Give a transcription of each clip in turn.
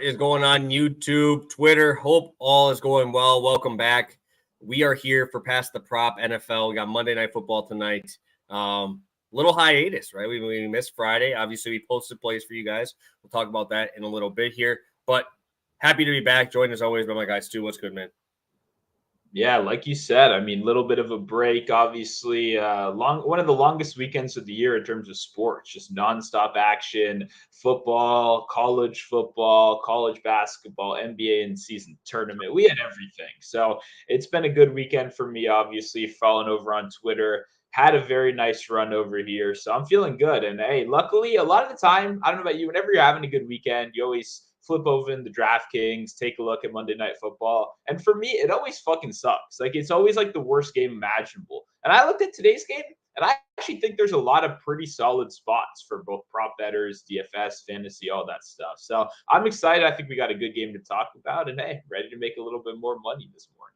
What is going on YouTube, Twitter? Hope all is going well. Welcome back. We are here for Past the Prop NFL. We got Monday Night Football tonight. Little hiatus, right? We missed Friday. Obviously, we posted plays for you guys. We'll talk about that in a little bit here. But happy to be back. Joined as always by my guy, Stu. What's good, man? Yeah, like you said, I mean, little bit of a break, obviously. One of the longest weekends of the year in terms of sports, just nonstop action, football, college basketball, NBA in season tournament. We had everything. So it's been a good weekend for me, obviously, following over on Twitter. Had a very nice run over here. So I'm feeling good. And hey, luckily, a lot of the time, I don't know about you, whenever you're having a good weekend, you always flip open the DraftKings, take a look at Monday Night Football. And for me, it always fucking sucks. Like, it's always like the worst game imaginable. And I looked at today's game, and I actually think there's a lot of pretty solid spots for both prop bettors, DFS, fantasy, all that stuff. So I'm excited. I think we got a good game to talk about. And hey, ready to make a little bit more money this morning.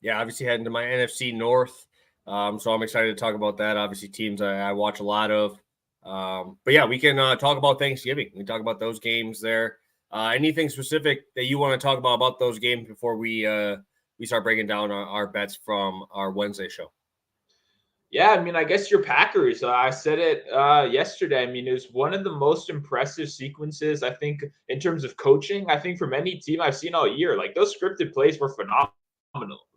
Yeah, obviously heading to my NFC North. So I'm excited to talk about that. Obviously, teams I watch a lot of. But yeah, we can talk about Thanksgiving. We can talk about those games there. Anything specific that you want to talk about those games before we start breaking down our bets from our Wednesday show? Yeah, I mean, I guess your Packers. I said it yesterday. I mean, it was one of the most impressive sequences, I think, in terms of coaching. I think from any team I've seen all year, like those scripted plays were phenomenal.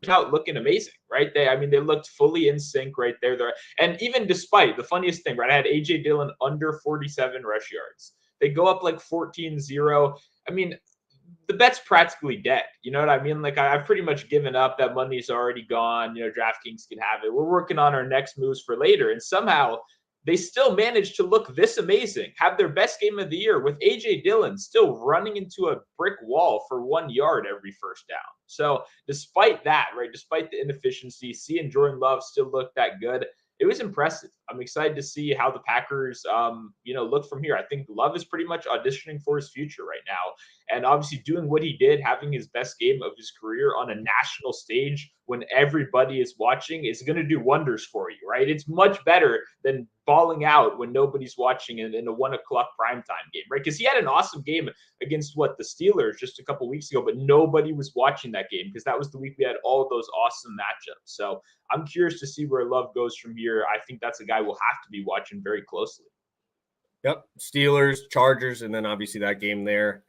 Out looking amazing, right? They looked fully in sync right there. And even despite the funniest thing, right? I had AJ Dillon under 47 rush yards. They go up like 14-0. I mean, the bet's practically dead. You know what I mean? Like I've pretty much given up. That money's already gone. You know, DraftKings can have it. We're working on our next moves for later. And somehow they still managed to look this amazing, have their best game of the year with AJ Dillon still running into a brick wall for 1 yard every first down. So despite that, right, despite the inefficiency, seeing Jordan Love still look that good, it was impressive. I'm excited to see how the Packers, look from here. I think Love is pretty much auditioning for his future right now. And obviously doing what he did, having his best game of his career on a national stage when everybody is watching is going to do wonders for you, right? It's much better than balling out when nobody's watching in a 1 o'clock primetime game, right? Because he had an awesome game against the Steelers just a couple weeks ago, but nobody was watching that game because that was the week we had all those awesome matchups. So I'm curious to see where Love goes from here. I think that's a guy we'll have to be watching very closely. Yep, Steelers, Chargers, and then obviously that game there.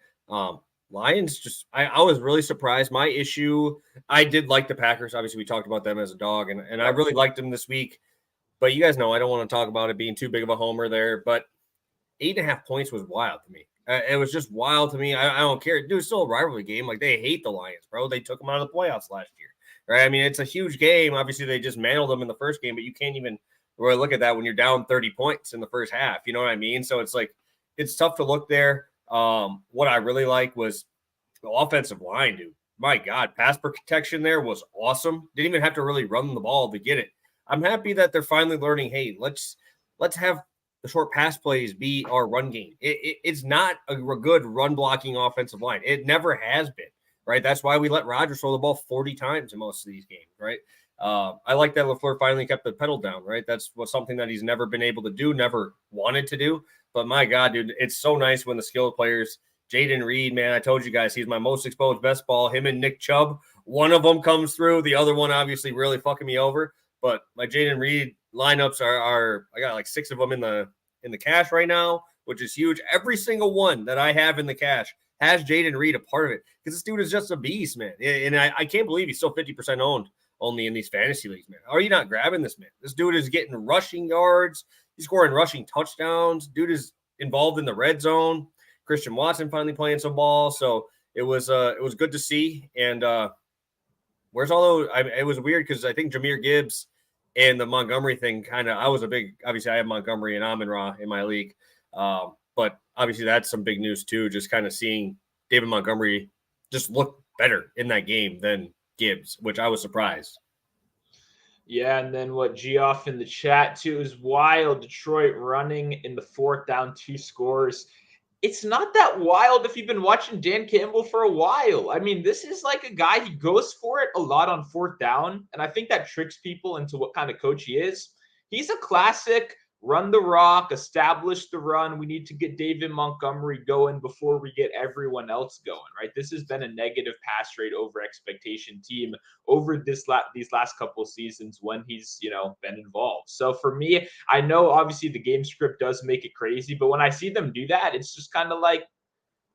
Lions, just I was really surprised. My issue, I did like the Packers. Obviously, we talked about them as a dog, and I really liked them this week. But you guys know I don't want to talk about it being too big of a homer there. But 8.5 points was wild to me. It was just wild to me. I don't care. Dude, it's still a rivalry game. Like, they hate the Lions, bro. They took them out of the playoffs last year, right? I mean, it's a huge game. Obviously, they just mantled them in the first game, but you can't even really look at that when you're down 30 points in the first half. You know what I mean? So it's like it's tough to look there. What I really like was the offensive line, dude. My God, pass protection there was awesome. Didn't even have to really run the ball to get it. I'm happy that they're finally learning, hey, let's have the short pass plays be our run game. It's not a good run blocking offensive line. It never has been, right? That's why we let Rodgers throw the ball 40 times in most of these games, right? I like that LaFleur finally kept the pedal down, right? That's something that he's never been able to do, never wanted to do. But my God, dude, it's so nice when the skilled players, Jaden Reed, man, I told you guys, he's my most exposed best ball. Him and Nick Chubb, one of them comes through. The other one obviously really fucking me over. But my Jaden Reed lineups are I got like 6 of them in the cash right now, which is huge. Every single one that I have in the cash has Jaden Reed a part of it because this dude is just a beast, man. And I can't believe he's still 50% owned only in these fantasy leagues, man. How are you not grabbing this, man? This dude is getting rushing yards. He's scoring rushing touchdowns. Dude is involved in the red zone. Christian Watson finally playing some ball. So it was good to see. And where's all those? It was weird because I think Jahmyr Gibbs and the Montgomery thing I was a big, obviously I have Montgomery and Amon-Ra in my league. But obviously that's some big news too. Just kind of seeing David Montgomery just look better in that game than Gibbs, which I was surprised. Yeah, and then what Geoff in the chat too is wild. Detroit running in the 4th down, 2 scores. It's not that wild if you've been watching Dan Campbell for a while. I mean, this is like a guy, he goes for it a lot on 4th down, and I think that tricks people into what kind of coach he is. He's a classic run the rock, establish the run. We need to get David Montgomery going before we get everyone else going, right? This has been a negative pass rate over expectation team over these last couple of seasons when he's, been involved. So for me, I know obviously the game script does make it crazy, but when I see them do that, it's just kind of like,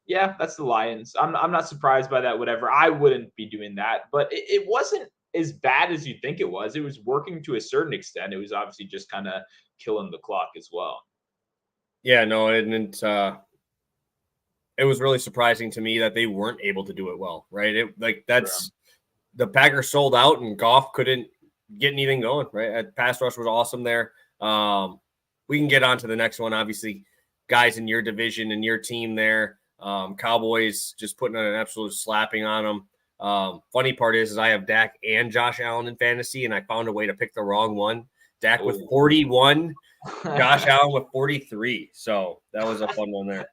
yeah, that's the Lions. I'm not surprised by that, whatever. I wouldn't be doing that, but it wasn't as bad as you think it was. It was working to a certain extent. It was obviously just kind of killing the clock as well. Yeah, no, and it was really surprising to me that they weren't able to do it well, right? That's the Packers sold out and Goff couldn't get anything going, right? Pass rush was awesome there. We can get on to the next one. Obviously, guys in your division and your team there, Cowboys just putting an absolute slapping on them. Funny part is I have Dak and Josh Allen in fantasy, and I found a way to pick the wrong one. Dak with 41, Josh Allen with 43. So that was a fun one there.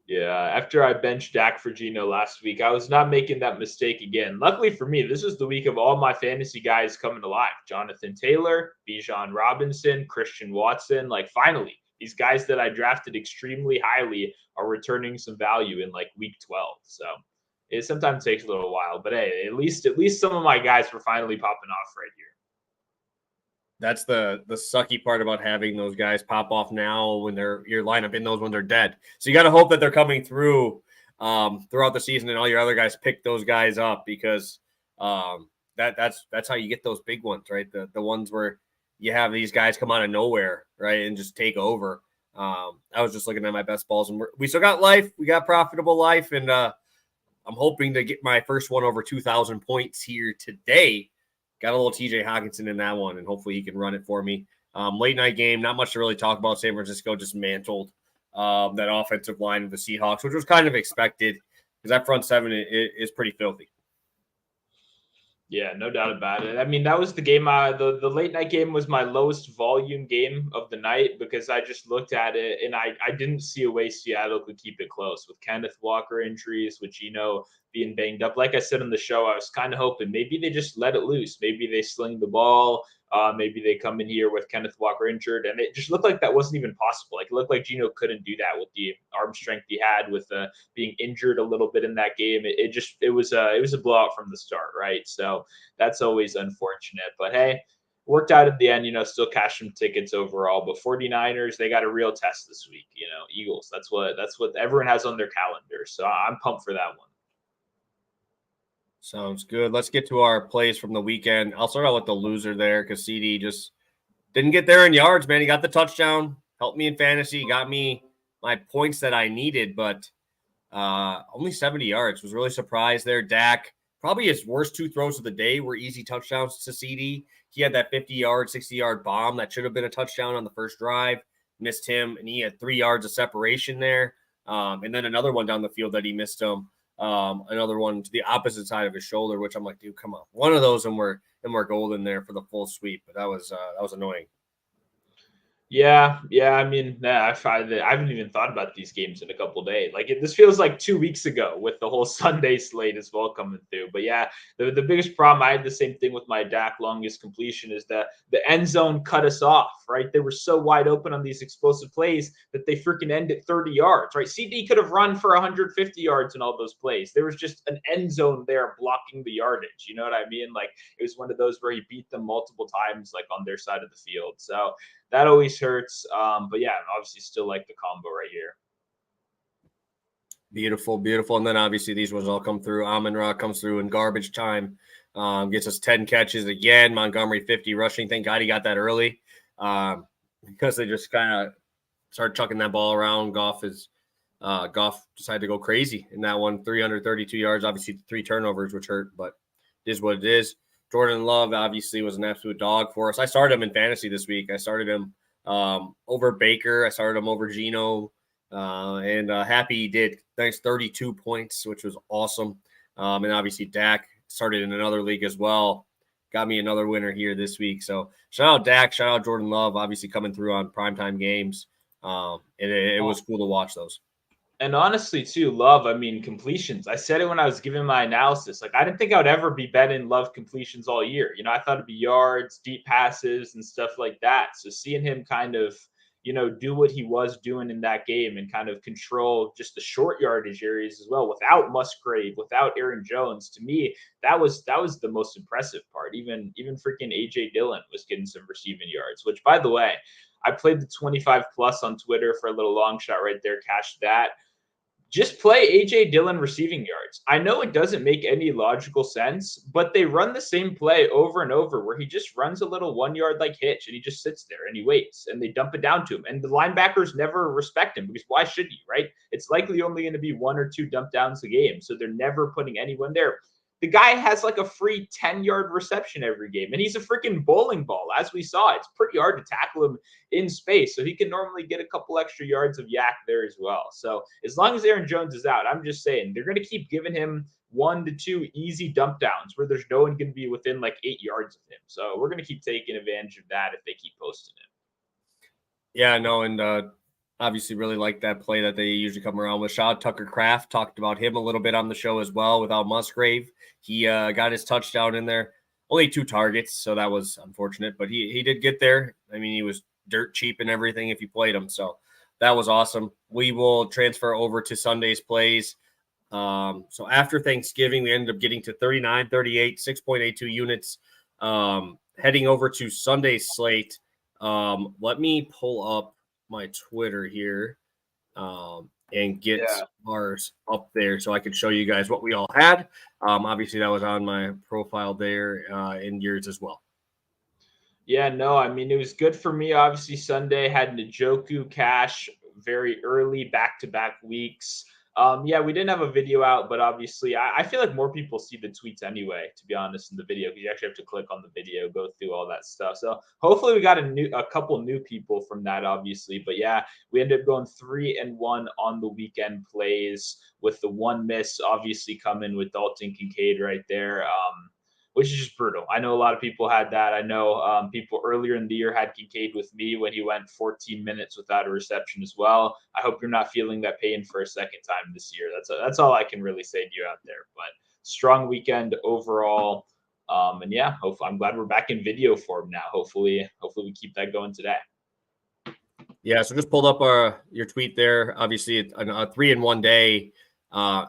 Yeah, after I benched Dak for Geno last week, I was not making that mistake again. Luckily for me, this was the week of all my fantasy guys coming alive. Jonathan Taylor, Bijan Robinson, Christian Watson. Like, finally, these guys that I drafted extremely highly are returning some value in like week 12. So it sometimes takes a little while, but hey, at least some of my guys were finally popping off right here. That's the sucky part about having those guys pop off now when your lineup in those when they're dead. So you got to hope that they're coming through throughout the season, and all your other guys pick those guys up because that's how you get those big ones, right? The ones where you have these guys come out of nowhere, right, and just take over. I was just looking at my best balls, and we still got life. We got profitable life, and I'm hoping to get my first one over 2,000 points here today. Got a little TJ Hawkinson in that one, and hopefully he can run it for me. Late night game, not much to really talk about. San Francisco just mantled that offensive line of the Seahawks, which was kind of expected because that front seven is pretty filthy. Yeah, no doubt about it. I mean, that was the game. The late night game was my lowest volume game of the night because I just looked at it and I didn't see a way Seattle could keep it close with Kenneth Walker injuries, with being banged up. Like I said on the show, I was kind of hoping maybe they just let it loose. Maybe they sling the ball. Maybe they come in here with Kenneth Walker injured, and it just looked like that wasn't even possible. Like, it looked like Geno couldn't do that with the arm strength he had, with being injured a little bit in that game. It was a blowout from the start, right? So that's always unfortunate. But hey, worked out at the end. Still cashed some tickets overall. But 49ers, they got a real test this week. Eagles. That's what everyone has on their calendar. So I'm pumped for that one. Sounds good. Let's get to our plays from the weekend. I'll start out with the loser there because CD just didn't get there in yards, man. He got the touchdown, helped me in fantasy, got me my points that I needed, but only 70 yards. Was really surprised there. Dak, probably his worst two throws of the day were easy touchdowns to CD. He had that 50-yard, 60-yard bomb that should have been a touchdown on the first drive. Missed him, and he had 3 yards of separation there. And then another one down the field that he missed him. Another one to the opposite side of his shoulder, which I'm like, dude, come on. One of those and we're golden there for the full sweep. But that was annoying. Yeah. I mean, I haven't even thought about these games in a couple of days. Like, this feels like 2 weeks ago with the whole Sunday slate as well coming through. But yeah, the biggest problem, I had the same thing with my Dak longest completion, is that the end zone cut us off, right? They were so wide open on these explosive plays that they freaking end at 30 yards, right? CD could have run for 150 yards in all those plays. There was just an end zone there blocking the yardage. You know what I mean? Like, it was one of those where he beat them multiple times, like on their side of the field. So that always hurts. But yeah, obviously still like the combo right here. Beautiful. And then obviously these ones all come through. Amon-Ra comes through in garbage time. Gets us 10 catches again. Montgomery 50 rushing. Thank God he got that early because they just kind of started chucking that ball around. Goff decided to go crazy in that one. 332 yards. Obviously 3 turnovers, which hurt, but it is what it is. Jordan Love obviously was an absolute dog for us. I started him in fantasy this week. I started him over Baker. I started him over Geno, and happy he did. Thanks, 32 points, which was awesome. And obviously Dak started in another league as well. Got me another winner here this week. So shout out Dak, shout out Jordan Love, obviously coming through on primetime games. And it was cool to watch those. And honestly, too, Love, I mean, completions. I said it when I was giving my analysis. Like, I didn't think I would ever be betting Love completions all year. I thought it'd be yards, deep passes, and stuff like that. So seeing him kind of, do what he was doing in that game and kind of control just the short yardage areas as well without Musgrave, without Aaron Jones, to me, that was the most impressive part. Even freaking AJ Dillon was getting some receiving yards, which, by the way, I played the 25 plus on Twitter for a little long shot right there, cashed that. Just play AJ Dillon receiving yards. I know it doesn't make any logical sense, but they run the same play over and over where he just runs a little 1 yard like hitch and he just sits there and he waits and they dump it down to him. And the linebackers never respect him because why should you, right? It's likely only going to be 1 or 2 dump downs a game. So they're never putting anyone there. The guy has like a free 10-yard reception every game, and he's a freaking bowling ball, as we saw. It's pretty hard to tackle him in space, so he can normally get a couple extra yards of yak there as well. So as long as Aaron Jones is out, I'm just saying they're going to keep giving him 1 to 2 easy dump downs where there's no one going to be within like 8 yards of him. So we're going to keep taking advantage of that if they keep posting him. Yeah, no, and obviously really like that play that they usually come around with. Shaw Tucker Kraft talked about him a little bit on the show as well without Musgrave. He got his touchdown in there. Only 2 targets, so that was unfortunate, but he did get there. I mean, he was dirt cheap and everything if you played him, so that was awesome. We will transfer over to Sunday's plays. So after Thanksgiving, we ended up getting to 39, 38, 6.82 units. Heading over to Sunday's slate, let me pull up my Twitter here and get ours up there so I can show you guys what we all had. Obviously, that was on my profile there and yours as well. Yeah, no, I mean, it was good for me. Obviously, Sunday had Njoku cash very early, back-to-back weeks. Yeah, we didn't have a video out, but obviously, I feel like more people see the tweets anyway, to be honest, in the video, because you actually have to click on the video, go through all that stuff. So hopefully we got a couple new people from that, obviously. But yeah, we ended up going 3-1 on the weekend plays with the one miss obviously coming with Dalton Kincaid right there. Which is just brutal. I know a lot of people had that. I know people earlier in the year had Kincaid with me when he went 14 minutes without a reception as well. I hope you're not feeling that pain for a second time this year. That's all I can really say to you out there. But strong weekend overall. And yeah, hopefully, I'm glad we're back in video form now. Hopefully we keep that going today. Yeah, so just pulled up your tweet there. Obviously, a 3-in-1 day.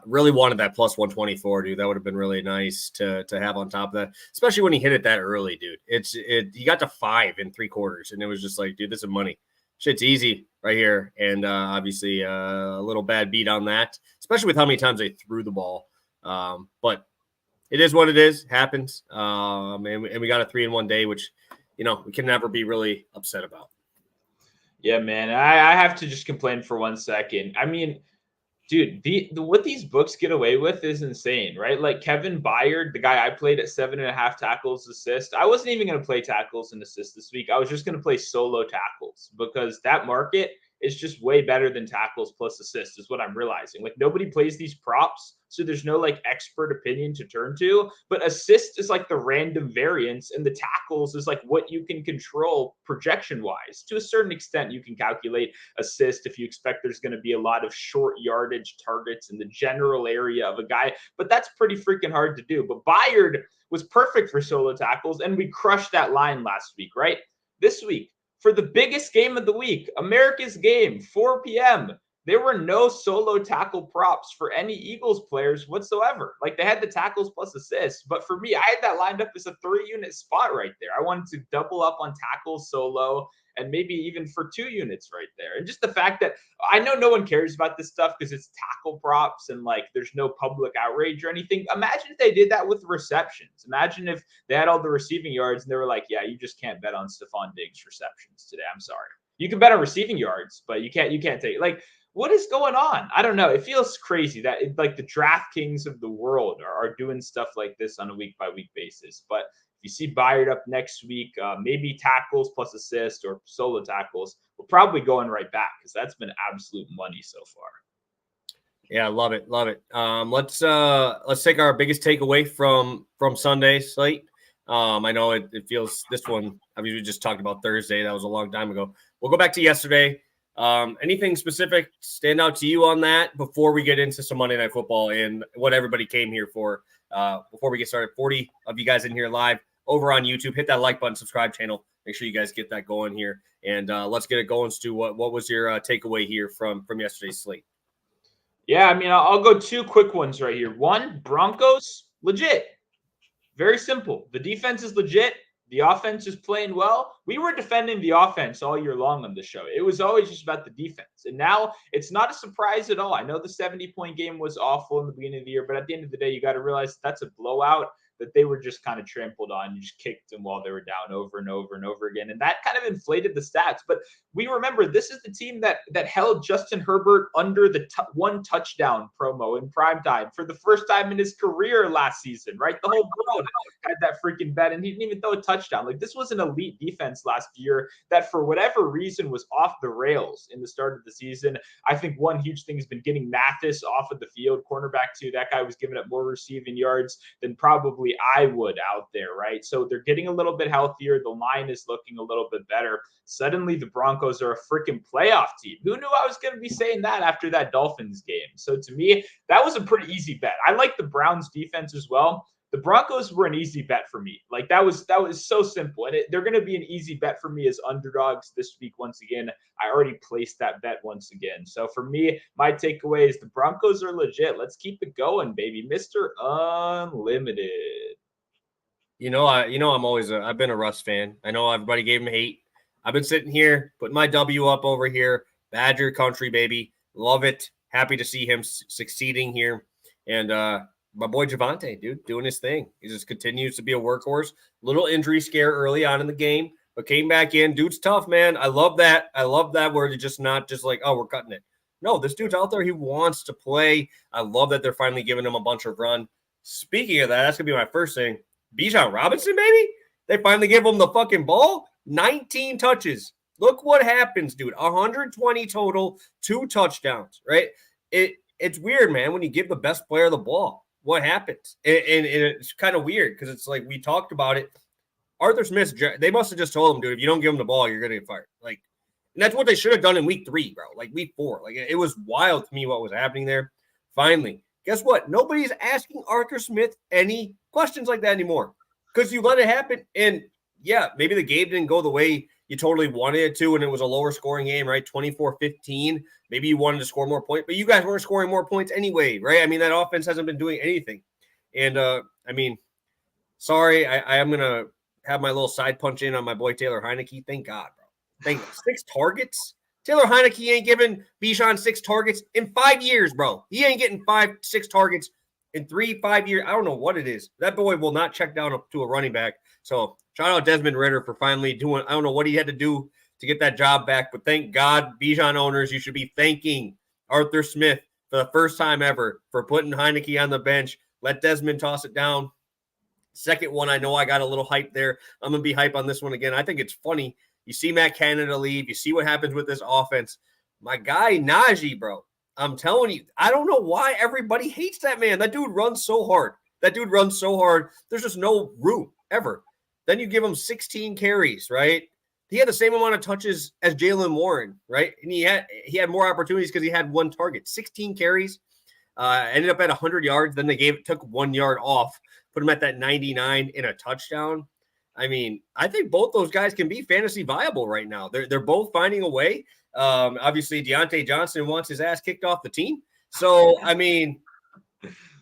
Really wanted that plus 124, dude. That would have been really nice to have on top of that, especially when he hit it that early, dude. He got to 5 in 3 quarters, and it was just like, dude, this is money. Shit's easy right here. And obviously a little bad beat on that, especially with how many times they threw the ball. But it is what it is. Happens. And we got a 3-in-1 day, which, we can never be really upset about. Yeah, man. I have to just complain for 1 second. I mean, dude, what these books get away with is insane, right? Like Kevin Byard, the guy I played at 7.5 tackles assist. I wasn't even going to play tackles and assists this week. I was just going to play solo tackles because that market is just way better than tackles plus assists is what I'm realizing. Like nobody plays these props, so there's no like expert opinion to turn to, but assist is like the random variance and the tackles is like what you can control projection wise. To a certain extent, you can calculate assist if you expect there's going to be a lot of short yardage targets in the general area of a guy, but that's pretty freaking hard to do. But Byard was perfect for solo tackles, and we crushed that line last week, right? This week, for the biggest game of the week, America's game, 4 p.m., there were no solo tackle props for any Eagles players whatsoever. Like they had the tackles plus assists, but for me, I had that lined up as a 3-unit spot right there. I wanted to double up on tackles solo and maybe even for 2 units right there. And just the fact that I know no one cares about this stuff because it's tackle props and like there's no public outrage or anything. Imagine if they did that with receptions. Imagine if they had all the receiving yards and they were like, yeah, you just can't bet on Stephon Diggs receptions today. I'm sorry. You can bet on receiving yards, but you can't take like, what is going on? I don't know. It feels crazy that like the DraftKings of the world are doing stuff like this on a week-by-week basis. But if you see Byard up next week, maybe tackles plus assist or solo tackles, we're probably going right back because that's been absolute money so far. Yeah, love it. Let's take our biggest takeaway from Sunday's slate. I know it feels this one. I mean, we just talked about Thursday. That was a long time ago. We'll go back to yesterday. Anything specific stand out to you on that before we get into some Monday Night Football and what everybody came here for? Before we get started, 40 of you guys in here live over on YouTube. Hit that like button, subscribe channel. Make sure you guys get that going here. And let's get it going, Stu. What was your takeaway here from yesterday's slate? Yeah, I mean, I'll go two quick ones right here. One, Broncos, legit. Very simple. The defense is legit. The offense is playing well. We were defending the offense all year long on the show. It was always just about the defense. And now it's not a surprise at all. I know the 70-point game was awful in the beginning of the year, but at the end of the day, you got to realize that's a blowout that they were just kind of trampled on. You just kicked them while they were down over and over and over again. And that kind of inflated the stats. But we remember this is the team that held Justin Herbert under the one touchdown promo in primetime for the first time in his career last season, right? The whole world had that freaking bet, and he didn't even throw a touchdown. Like, this was an elite defense last year that for whatever reason was off the rails in the start of the season. I think one huge thing has been getting Mathis off of the field, cornerback too. That guy was giving up more receiving yards than probably I would out there, right? So they're getting a little bit healthier. The line is looking a little bit better. Suddenly the Broncos are a freaking playoff team. Who knew I was going to be saying that after that Dolphins game? So to me, that was a pretty easy bet. I like the Browns defense as well. The Broncos were an easy bet for me. Like, that was so simple. And they're going to be an easy bet for me as underdogs this week. Once again, I already placed that bet once again. So for me, my takeaway is the Broncos are legit. Let's keep it going, baby. Mr. Unlimited. I've been a Russ fan. I know everybody gave him hate. I've been sitting here, putting my W up over here. Badger country, baby. Love it. Happy to see him succeeding here. And my boy Javonte, dude, doing his thing. He just continues to be a workhorse. Little injury scare early on in the game, but came back in. Dude's tough, man. I love that. I love that where they're just not just like, oh, we're cutting it. No, this dude's out there. He wants to play. I love that they're finally giving him a bunch of run. Speaking of that, that's going to be my first thing. Bijan Robinson, baby. They finally give him the fucking ball. 19 touches. Look what happens, dude. 120 total, 2 touchdowns, right? It's weird, man, when you give the best player the ball. What happens? And it's kind of weird because it's like we talked about it. Arthur Smith, they must have just told him, dude, if you don't give him the ball, you're going to get fired. Like, and that's what they should have done in week 3, bro. Like week 4. Like, it was wild to me what was happening there. Finally, guess what? Nobody's asking Arthur Smith any questions like that anymore because you let it happen. And yeah, maybe the game didn't go the way you totally wanted it to, and it was a lower scoring game, right? 24-15. Maybe you wanted to score more points, but you guys weren't scoring more points anyway, right? I mean, that offense hasn't been doing anything. And, sorry, I am going to have my little side punch in on my boy Taylor Heineke. Thank God, bro. Thank God. 6 targets? Taylor Heineke ain't giving Bijan 6 targets in 5 years, bro. He ain't getting 6 targets in 3-5 years. I don't know what it is. That boy will not check down to a running back. So shout out Desmond Ridder for finally doing, I don't know what he had to do to get that job back, but thank God, Bijan owners, you should be thanking Arthur Smith for the first time ever for putting Heineke on the bench. Let Desmond toss it down. Second one, I know I got a little hype there. I'm going to be hype on this one again. I think it's funny. You see Matt Canada leave. You see what happens with this offense. My guy, Najee, bro. I'm telling you, I don't know why everybody hates that man. That dude runs so hard. There's just no room ever. Then you give him 16 carries, right? He had the same amount of touches as Jaylen Warren, right? And he had more opportunities because he had 1 target. 16 carries, ended up at 100 yards. Then they took 1 yard off, put him at that 99 in a touchdown. I mean, I think both those guys can be fantasy viable right now. They're both finding a way. Obviously, Deontay Johnson wants his ass kicked off the team. So, I mean,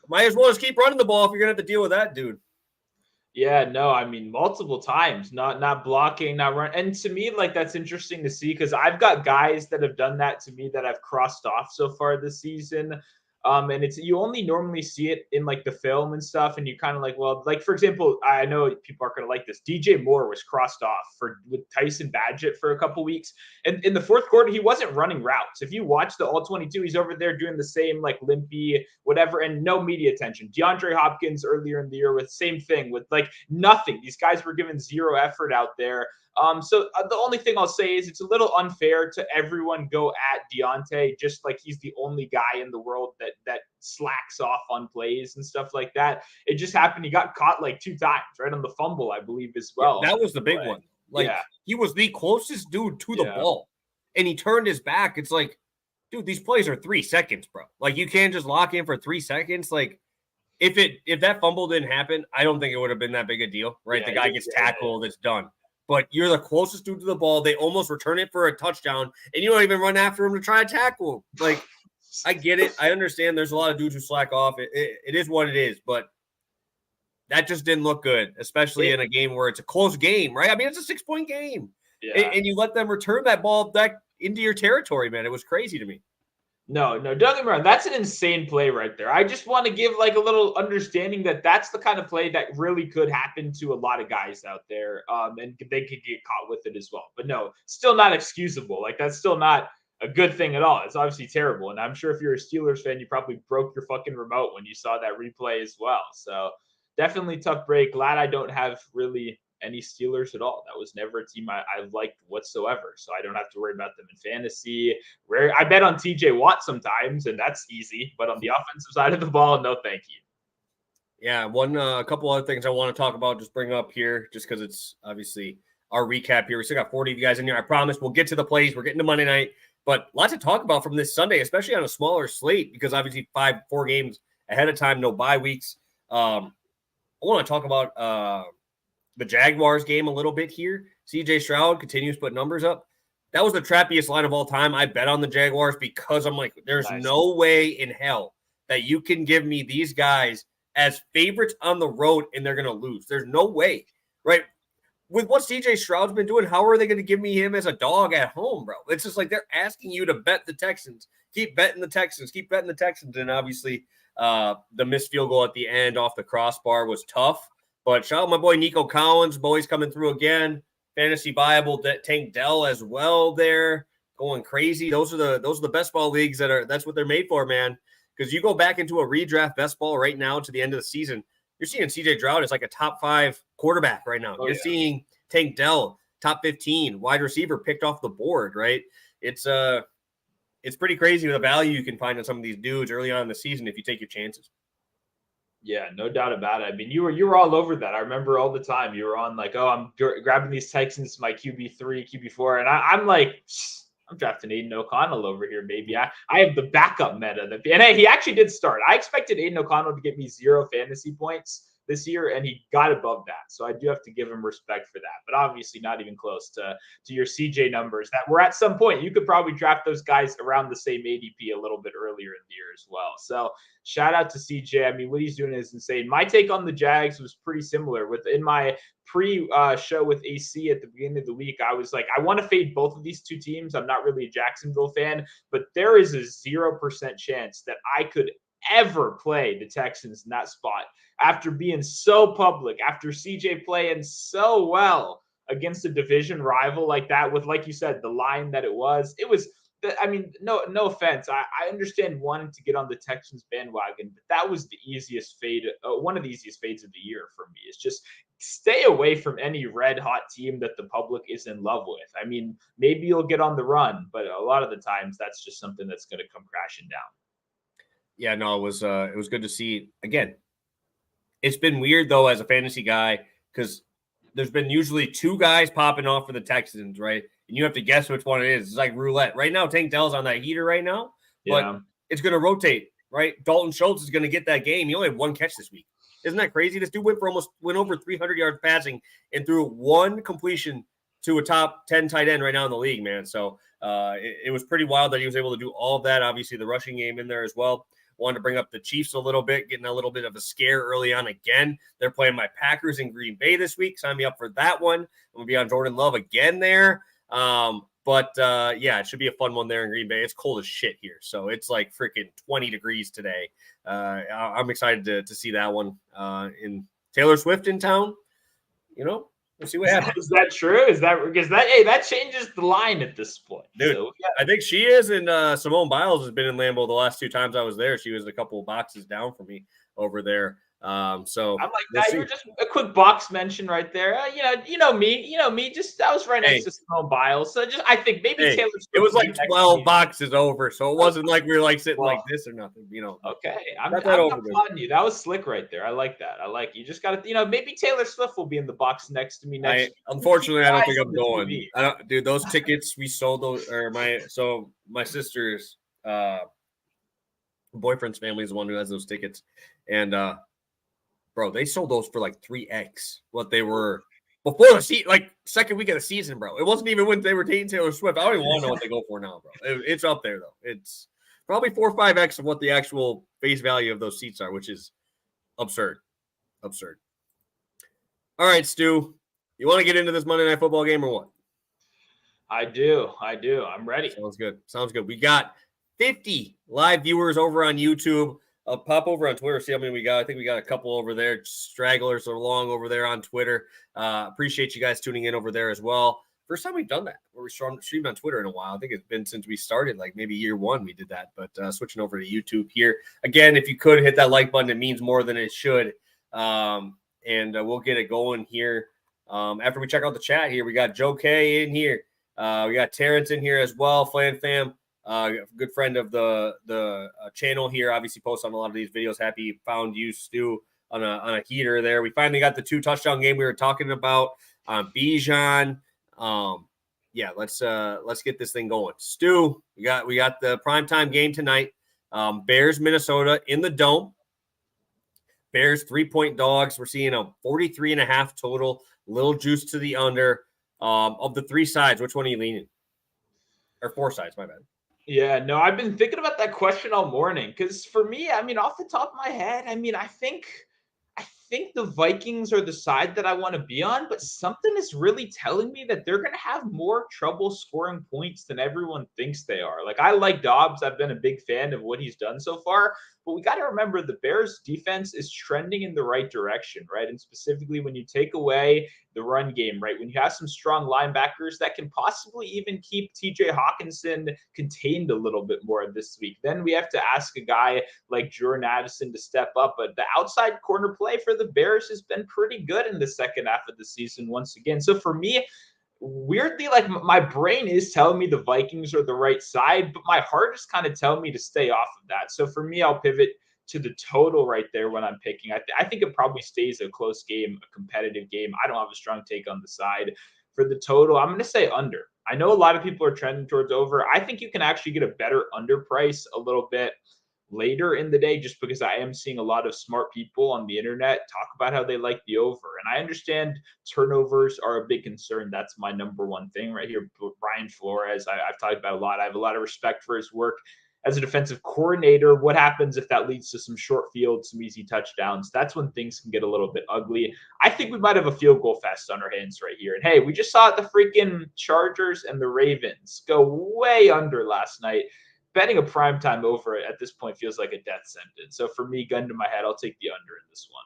might as well just keep running the ball if you're going to have to deal with that dude. Yeah, no, I mean, multiple times, not blocking, not run. And to me, like, that's interesting to see because I've got guys that have done that to me that I've crossed off so far this season. And you only normally see it in like the film and stuff, and you kind of like, well, like for example, I know people aren't gonna like this. DJ Moore was crossed off with Tyson Badgett for a couple weeks, and in the fourth quarter, he wasn't running routes. If you watch the all 22, he's over there doing the same like limpy whatever, and no media attention. DeAndre Hopkins earlier in the year with same thing with like nothing. These guys were given 0 effort out there. So the only thing I'll say is it's a little unfair to everyone go at Deontay just like he's the only guy in the world that slacks off on plays and stuff like that. It just happened. He got caught like 2 times, right, on the fumble, I believe, as well. Yeah, that was the big one. Like, he was the closest dude to the ball. and he turned his back. It's like, dude, these plays are 3 seconds, bro. Like, you can't just lock in for 3 seconds. Like, if that fumble didn't happen, I don't think it would have been that big a deal, right? Yeah, The guy gets tackled, it's done. But you're the closest dude to the ball. They almost return it for a touchdown, and you don't even run after him to try to tackle him. Like, I get it. I understand there's a lot of dudes who slack off. It is what it is, but that just didn't look good, especially in a game where it's a close game, right? I mean, it's a 6-point game. Yeah. And you let them return that ball back into your territory, man. It was crazy to me. No, don't get me wrong. That's an insane play right there. I just want to give like a little understanding that that's the kind of play that really could happen to a lot of guys out there, and they could get caught with it as well. But no, still not excusable. Like that's still not a good thing at all. It's obviously terrible. And I'm sure if you're a Steelers fan, you probably broke your fucking remote when you saw that replay as well. So definitely tough break. Glad I don't have really any Steelers at all. That was never a team I liked whatsoever. So I don't have to worry about them in fantasy. I bet on TJ Watt sometimes, and that's easy. But on the offensive side of the ball, no thank you. Yeah, a couple other things I want to talk about, just bring up here, just because it's obviously our recap here. We still got 40 of you guys in here. I promise we'll get to the plays. We're getting to Monday night, but lots to talk about from this Sunday, especially on a smaller slate, because obviously 4 games ahead of time, no bye weeks. I want to talk about the Jaguars game a little bit here. CJ Stroud continues to put numbers up. That was the trappiest line of all time. I bet on the Jaguars because I'm like, there's no way in hell that you can give me these guys as favorites on the road and they're going to lose. There's no way, right? With what CJ Stroud's been doing, how are they going to give me him as a dog at home, bro? It's just like they're asking you to bet the Texans. Keep betting the Texans. Keep betting the Texans. And obviously the missed field goal at the end off the crossbar was tough. But shout out my boy Nico Collins, boys coming through again. Fantasy Bible, Tank Dell as well there, going crazy. Those are the best ball leagues that's what they're made for, man. Because you go back into a redraft best ball right now to the end of the season, you're seeing CJ Stroud as like a top 5 quarterback right now. You're seeing Tank Dell, top 15 wide receiver picked off the board, right? It's pretty crazy the value you can find in some of these dudes early on in the season if you take your chances. Yeah, no doubt about it. I mean, you were all over that. I remember all the time. You were on like, oh, I'm grabbing these Texans, my QB3, QB4, and I'm like, I'm drafting Aiden O'Connell over here, baby. I have the backup meta. And hey, he actually did start. I expected Aiden O'Connell to get me 0 fantasy points this year, and he got above that. So I do have to give him respect for that. But obviously not even close to your CJ numbers that were at some point. You could probably draft those guys around the same ADP a little bit earlier in the year as well. So shout out to CJ. I mean, what he's doing is insane. My take on the Jags was pretty similar. In my pre-show with AC at the beginning of the week, I was like, I want to fade both of these two teams. I'm not really a Jacksonville fan, but there is a 0% chance that I could ever play the Texans in that spot after being so public, after CJ playing so well against a division rival like that with, like you said, the line that it was. I mean, no offense. I understand wanting to get on the Texans bandwagon, but that was the easiest fade, one of the easiest fades of the year for me. It's just stay away from any red hot team that the public is in love with. I mean, maybe you'll get on the run, but a lot of the times that's just something that's going to come crashing down. Yeah, no, it was good to see. Again, it's been weird though as a fantasy guy because there's been usually 2 guys popping off for the Texans, right? And you have to guess which one it is. It's like roulette. Right now, Tank Dell's on that heater right now, but it's going to rotate, right? Dalton Schultz is going to get that game. He only had 1 catch this week. Isn't that crazy? This dude went over 300 yards passing and threw 1 completion to a top 10 tight end right now in the league, man. So it was pretty wild that he was able to do all of that. Obviously, the rushing game in there as well. Wanted to bring up the Chiefs a little bit, getting a little bit of a scare early on again. They're playing my Packers in Green Bay this week. Sign me up for that one. I'm going to be on Jordan Love again there. But it should be a fun one there in Green Bay. It's cold as shit here. So it's like freaking 20 degrees today. I'm excited to see that one in Taylor Swift in town. You know, we'll see what happens. Is that true? Is that because that changes the line at this point, dude? So, I think she is, and Simone Biles has been in Lambeau the last 2 times I was there. She was a couple of boxes down for me over there. So I like we'll that. see. You were just a quick box mention right there. You know me. Just I was right next to Simone Biles, so just I think maybe Hey, Taylor it Swift was will be like next to 12 me. boxes over, so it wasn't like we were like sitting like Well, this or nothing, okay, I'm Got that I'm over with. applauding you. That was slick right there. I like that. I like you. Just got to, maybe Taylor Swift will be in the box next to me next week. Keep Unfortunately, I your don't eyes think on I'm the going. TV. I don't, dude. Those tickets we sold those, or my sister's boyfriend's family is the one who has those tickets, and bro, they sold those for like 3x what they were before the season, like second week of the season, bro. It wasn't even when they were dating Taylor Swift. I don't even want to know what they go for now, bro. It's up there though. It's probably 4 or 5x of what the actual face value of those seats are, which is absurd. Absurd. All right, Stu, you want to get into this Monday Night Football game or what? I do. I'm ready. Sounds good. Sounds good. We got 50 live viewers over on YouTube. Pop over on Twitter, see how many we got. I think we got a couple over there. Stragglers along over there on Twitter. Appreciate you guys tuning in over there as well. First time we've done that, where we streamed on Twitter in a while. I think it's been since we started, like maybe year one we did that. But switching over to YouTube here. Again, if you could hit that like button, it means more than it should. And we'll get it going here. After we check out the chat here, we got Joe K in here. We got Terrence in here as well, Flan Fam, good friend of the channel here. Obviously, posts on a lot of these videos. Happy found you, Stu, on a heater there. We finally got the 2 touchdown game we were talking about on Bijan. Yeah, let's get this thing going. Stu, we got the primetime game tonight. Bears, Minnesota in the Dome. Bears 3-point dogs. We're seeing a 43.5 total. Little juice to the under. Of the 3 sides, which one are you leaning? Or 4 sides, my bad. Yeah, no, I've been thinking about that question all morning because for me, off the top of my head, I think the Vikings are the side that I want to be on, but something is really telling me that they're going to have more trouble scoring points than everyone thinks they are. Like, I like Dobbs. I've been a big fan of what he's done so far, but we got to remember the Bears defense is trending in the right direction, right? And specifically when you take away the run game, right? When you have some strong linebackers that can possibly even keep TJ Hawkinson contained a little bit more this week, then we have to ask a guy like Jordan Addison to step up. But the outside corner play for the Bears has been pretty good in the second half of the season once again. So for me, weirdly, like my brain is telling me the Vikings are the right side, but my heart is kind of telling me to stay off of that. So for me, I'll pivot to the total right there when I'm picking. I think it probably stays a close game, a competitive game. I don't have a strong take on the side. For the total, I'm going to say under. I know a lot of people are trending towards over. I think you can actually get a better under price a little bit later in the day, just because I am seeing a lot of smart people on the internet talk about how they like the over. And I understand turnovers are a big concern. That's my number one thing right here. Brian Flores, I've talked about a lot. I have a lot of respect for his work as a defensive coordinator. What happens if that leads to some short fields, some easy touchdowns? That's when things can get a little bit ugly. I think we might have a field goal fest on our hands right here. And hey, we just saw the freaking Chargers and the Ravens go way under last night. Betting a primetime over at this point feels like a death sentence. So for me, gun to my head, I'll take the under in this one.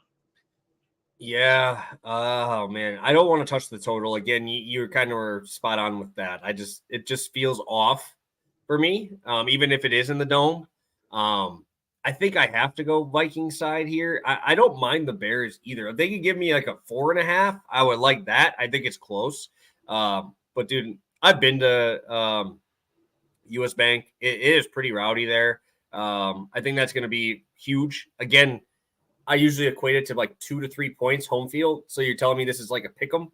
Yeah. Oh man, I don't want to touch the total again. You kind of were spot on with that. It just feels off for me. Even if it is in the Dome. I think I have to go Viking side here. I don't mind the Bears either. If they could give me like a 4.5, I would like that. I think it's close. But dude, I've been to US Bank. It is pretty rowdy there. I think that's going to be huge. Again, I usually equate it to like 2 to 3 points home field. So you're telling me this is like a pick 'em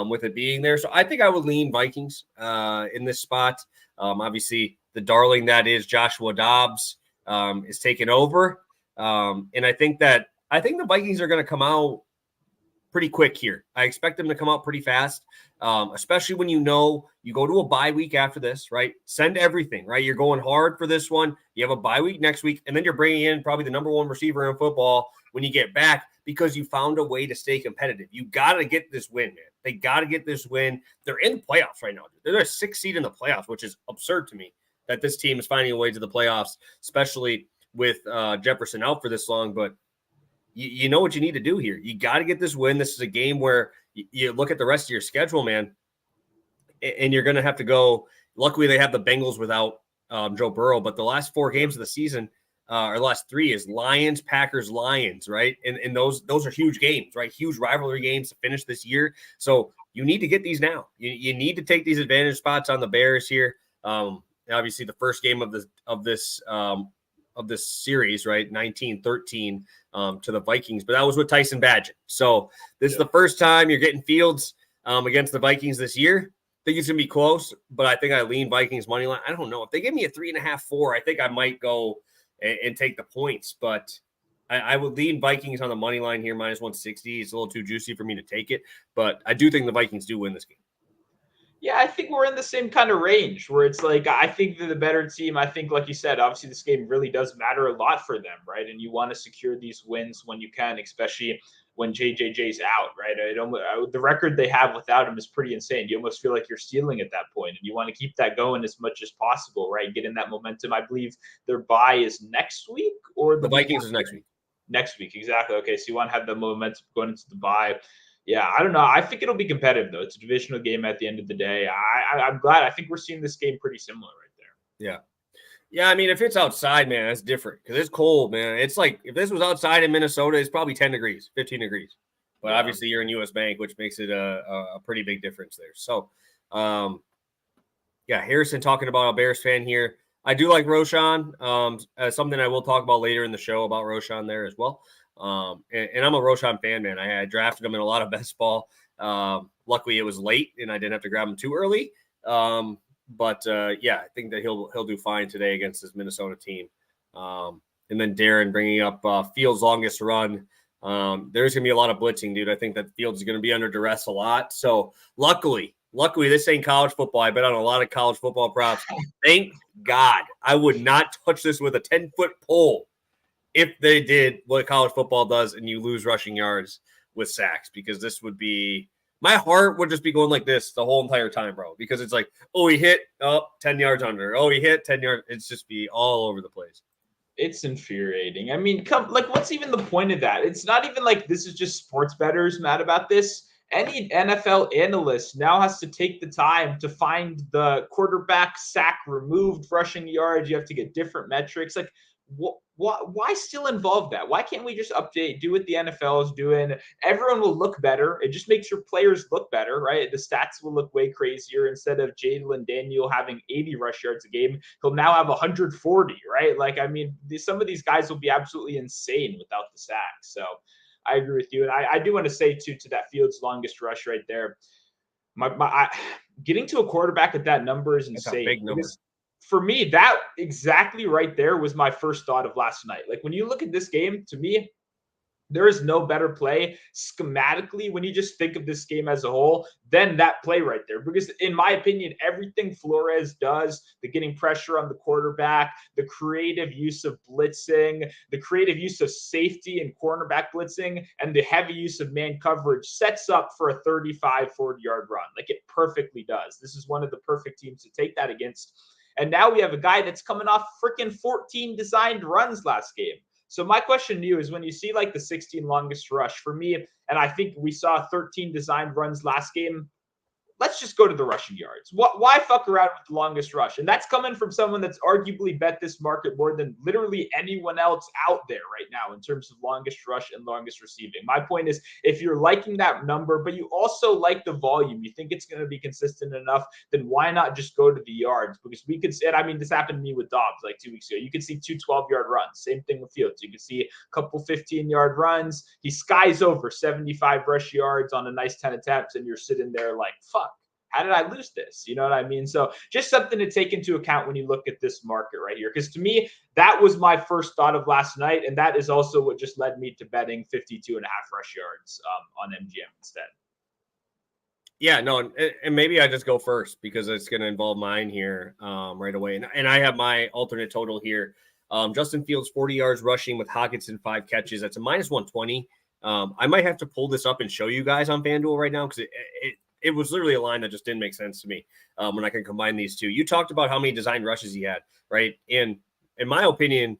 with it being there. So I think I would lean Vikings in this spot. Obviously, the darling that is Joshua Dobbs is taking over. And I think the Vikings are going to come out pretty quick here. I expect them to come out pretty fast, especially when you go to a bye week after this, right? Send everything, right? You're going hard for this one. You have a bye week next week, and then you're bringing in probably the number 1 receiver in football when you get back because you found a way to stay competitive. You got to get this win, man. They got to get this win. They're in the playoffs right now. They're a 6th seed in the playoffs, which is absurd to me that this team is finding a way to the playoffs, especially with Jefferson out for this long. But you know what you need to do here. You got to get this win. This is a game where you look at the rest of your schedule, man, and you're going to have to go. Luckily, they have the Bengals without Joe Burrow, but the last 4 games of the season, or the last three is Lions, Packers, Lions, right? And those are huge games, right? Huge rivalry games to finish this year. So you need to get these now. You need to take these advantage spots on the Bears here. Obviously, the first game of this series, right? 19-13 to the Vikings, but that was with Tyson Badgett. So this is the first time you're getting Fields against the Vikings this year. I think it's gonna be close, but I think I lean Vikings money line. I don't know if they give me a 3.5, 4. I think I might go and take the points, but I would lean Vikings on the money line here, minus 160. It's a little too juicy for me to take it, but I do think the Vikings do win this game. Yeah, I think we're in the same kind of range where it's like I think they're the better team. I think, like you said, obviously this game really does matter a lot for them, right? And you want to secure these wins when you can, especially when JJJ's out, right? The record they have without him is pretty insane. You almost feel like you're stealing at that point, and you want to keep that going as much as possible, right? Getting that momentum. I believe their bye is next week, or the Vikings is next week. Next week, exactly. Okay, so you want to have the momentum going into the bye. Yeah, I don't know. I think it'll be competitive, though. It's a divisional game at the end of the day. I'm glad. I think we're seeing this game pretty similar right there. Yeah. Yeah, I mean, if it's outside, man, that's different because it's cold, man. It's like if this was outside in Minnesota, it's probably 10 degrees, 15 degrees. But obviously you're in US Bank, which makes it a pretty big difference there. So, Harrison talking about a Bears fan here. I do like Roshan. Something I will talk about later in the show about Roshan there as well. And I'm a Roshan fan, man. I had drafted him in a lot of best ball. Luckily, it was late, and I didn't have to grab him too early. I think that he'll do fine today against this Minnesota team. And then Darren bringing up Fields' longest run. There's going to be a lot of blitzing, dude. I think that Fields is going to be under duress a lot. So luckily, this ain't college football. I bet on a lot of college football props. Thank God. I would not touch this with a 10-foot pole if they did what college football does and you lose rushing yards with sacks, because this would be – my heart would just be going like this the whole entire time, bro, because it's like, oh, he hit, 10 yards under. Oh, he hit 10 yards. It's just be all over the place. It's infuriating. I mean, what's even the point of that? It's not even like this is just sports bettors mad about this. Any NFL analyst now has to take the time to find the quarterback sack removed rushing yards. You have to get different metrics. Like, why still involve that? Why can't we just do what the NFL is doing? Everyone will look better. It just makes your players look better, right? The stats will look way crazier. Instead of Jalen Daniel having 80 rush yards a game, he'll now have 140, right? Like, I mean, some of these guys will be absolutely insane without the sacks. So I agree with you. And I do want to say, too, to that Fields' longest rush right there, getting to a quarterback at that number is insane. That's a big number. For me, that exactly right there was my first thought of last night. Like, when you look at this game, to me, there is no better play schematically when you just think of this game as a whole than that play right there. Because in my opinion, everything Flores does, the getting pressure on the quarterback, the creative use of blitzing, the creative use of safety and cornerback blitzing, and the heavy use of man coverage sets up for a 35, 40-yard run. Like, it perfectly does. This is one of the perfect teams to take that against. And now we have a guy that's coming off freaking 14 designed runs last game. So my question to you is, when you see like the 16 longest rush for me, and I think we saw 13 designed runs last game, let's just go to the rushing yards. Why fuck around with the longest rush? And that's coming from someone that's arguably bet this market more than literally anyone else out there right now in terms of longest rush and longest receiving. My point is, if you're liking that number, but you also like the volume, you think it's going to be consistent enough, then why not just go to the yards? Because we could – and I mean, this happened to me with Dobbs like 2 weeks ago. You could see 2 12-yard runs. Same thing with Fields. You could see a couple 15-yard runs. He skies over 75 rush yards on a nice 10 attempts, and you're sitting there like, fuck. How did I lose this? You know what I mean? So just something to take into account when you look at this market right here. Because to me, that was my first thought of last night. And that is also what just led me to betting 52.5 rush yards on MGM instead. Yeah, no, and maybe I just go first because it's going to involve mine here right away. And I have my alternate total here. Justin Fields, 40 yards rushing with Hockenson, 5 catches. That's a minus 120. I might have to pull this up and show you guys on FanDuel right now because it was literally a line that just didn't make sense to me when I can combine these two. You talked about how many designed rushes he had, right? And in my opinion,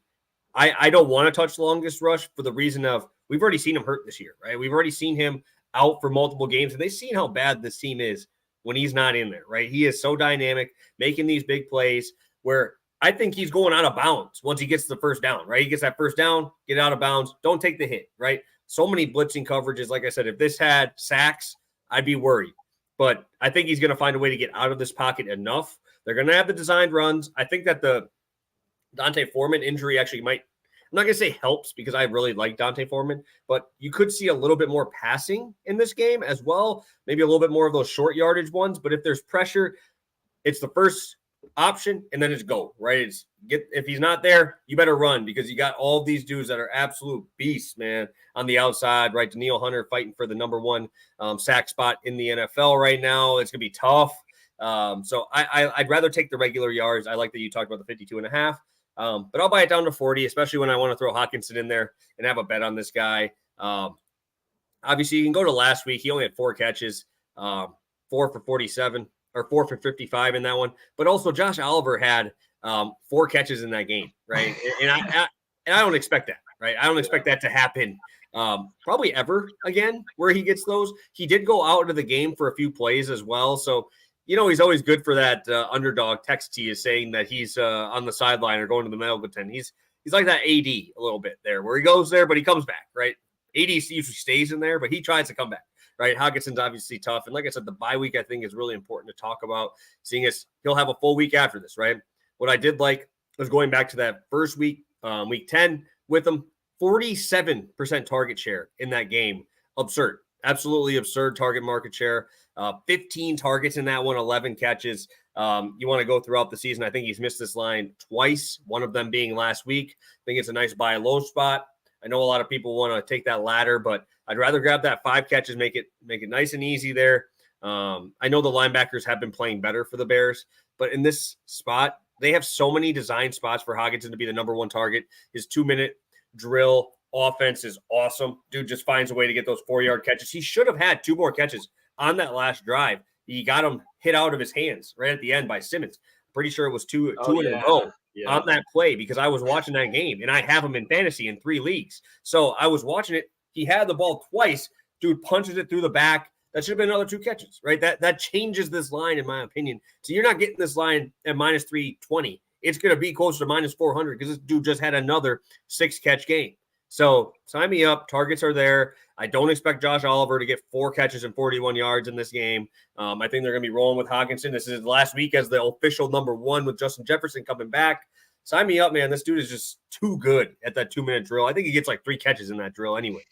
I don't want to touch the longest rush for the reason of we've already seen him hurt this year, right? We've already seen him out for multiple games, and they've seen how bad this team is when he's not in there, right? He is so dynamic, making these big plays where I think he's going out of bounds once he gets the first down, right? He gets that first down, get out of bounds, don't take the hit, right? So many blitzing coverages. Like I said, if this had sacks, I'd be worried. But I think he's going to find a way to get out of this pocket enough. They're going to have the designed runs. I think that the Dante Foreman injury actually might, I'm not going to say helps because I really like Dante Foreman, but you could see a little bit more passing in this game as well. Maybe a little bit more of those short yardage ones. But if there's pressure, it's the first option and then it's go, right? It's if he's not there, you better run because you got all these dudes that are absolute beasts, man, on the outside, right? Danielle Hunter fighting for the number one sack spot in the NFL right now. It's gonna be tough. So I'd rather take the regular yards. I like that you talked about the 52.5, but I'll buy it down to 40, especially when I want to throw Hockenson in there and have a bet on this guy. Obviously you can go to last week. He only had 4 catches, 4 for 47 or 4 for 55 in that one. But also Josh Oliver had 4 catches in that game, right? And I don't expect that, right? I don't expect that to happen probably ever again where he gets those. He did go out of the game for a few plays as well. So, he's always good for that underdog. Text he is saying that he's on the sideline or going to the medical tent. He's like that AD a little bit there where he goes there, but he comes back, right? AD usually stays in there, but he tries to come back. Right, Hawkinson's obviously tough, and like I said, the bye week I think is really important to talk about. Seeing as he'll have a full week after this, right? What I did like was going back to that first week, week 10 with him, 47% target share in that game. Absurd, absolutely absurd target market share. 15 targets in that one, 11 catches. You want to go throughout the season. I think he's missed this line twice. One of them being last week. I think it's a nice buy low spot. I know a lot of people want to take that ladder, but I'd rather grab that 5 catches, make it nice and easy there. I know the linebackers have been playing better for the Bears, but in this spot, they have so many design spots for Hockenson to be the number one target. His 2-minute drill offense is awesome. Dude just finds a way to get those 4-yard catches. He should have had 2 more catches on that last drive. He got him hit out of his hands right at the end by Simmons. Pretty sure it was two in a row. On that play because I was watching that game and I have him in fantasy in 3 leagues. So I was watching it. He had the ball twice. Dude punches it through the back. That should have been another 2 catches, right? That changes this line, in my opinion. So you're not getting this line at minus 320. It's going to be closer to minus 400 because this dude just had another 6-catch game. So sign me up. Targets are there. I don't expect Josh Oliver to get 4 catches and 41 yards in this game. I think they're going to be rolling with Hockenson. This is last week as the official number 1 with Justin Jefferson coming back. Sign me up, man. This dude is just too good at that 2-minute drill. I think he gets like 3 catches in that drill anyway.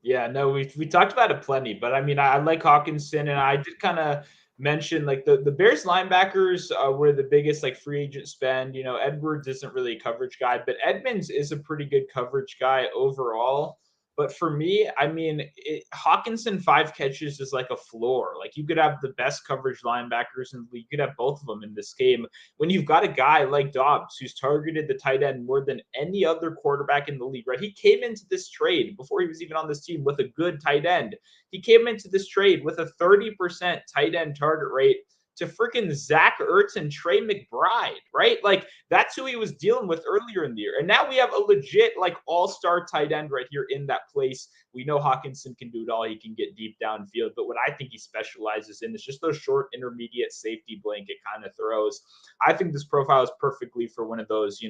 Yeah, no, we talked about it plenty, but I mean, I like Hockenson, and I did kind of mention like the Bears linebackers were the biggest like free agent spend. Edwards isn't really a coverage guy, but Edmonds is a pretty good coverage guy overall. But for me, I mean, Hockenson 5 catches is like a floor. Like you could have the best coverage linebackers and you could have both of them in this game. When you've got a guy like Dobbs who's targeted the tight end more than any other quarterback in the league, right? He came into this trade before he was even on this team with a good tight end. He came into this trade with a 30% tight end target rate to freaking Zach Ertz and Trey McBride, right? Like that's who he was dealing with earlier in the year. And now we have a legit like all-star tight end right here in that place. We know Hockenson can do it all. He can get deep downfield, but what I think he specializes in is just those short intermediate safety blanket kind of throws. I think this profile is perfectly for one of those,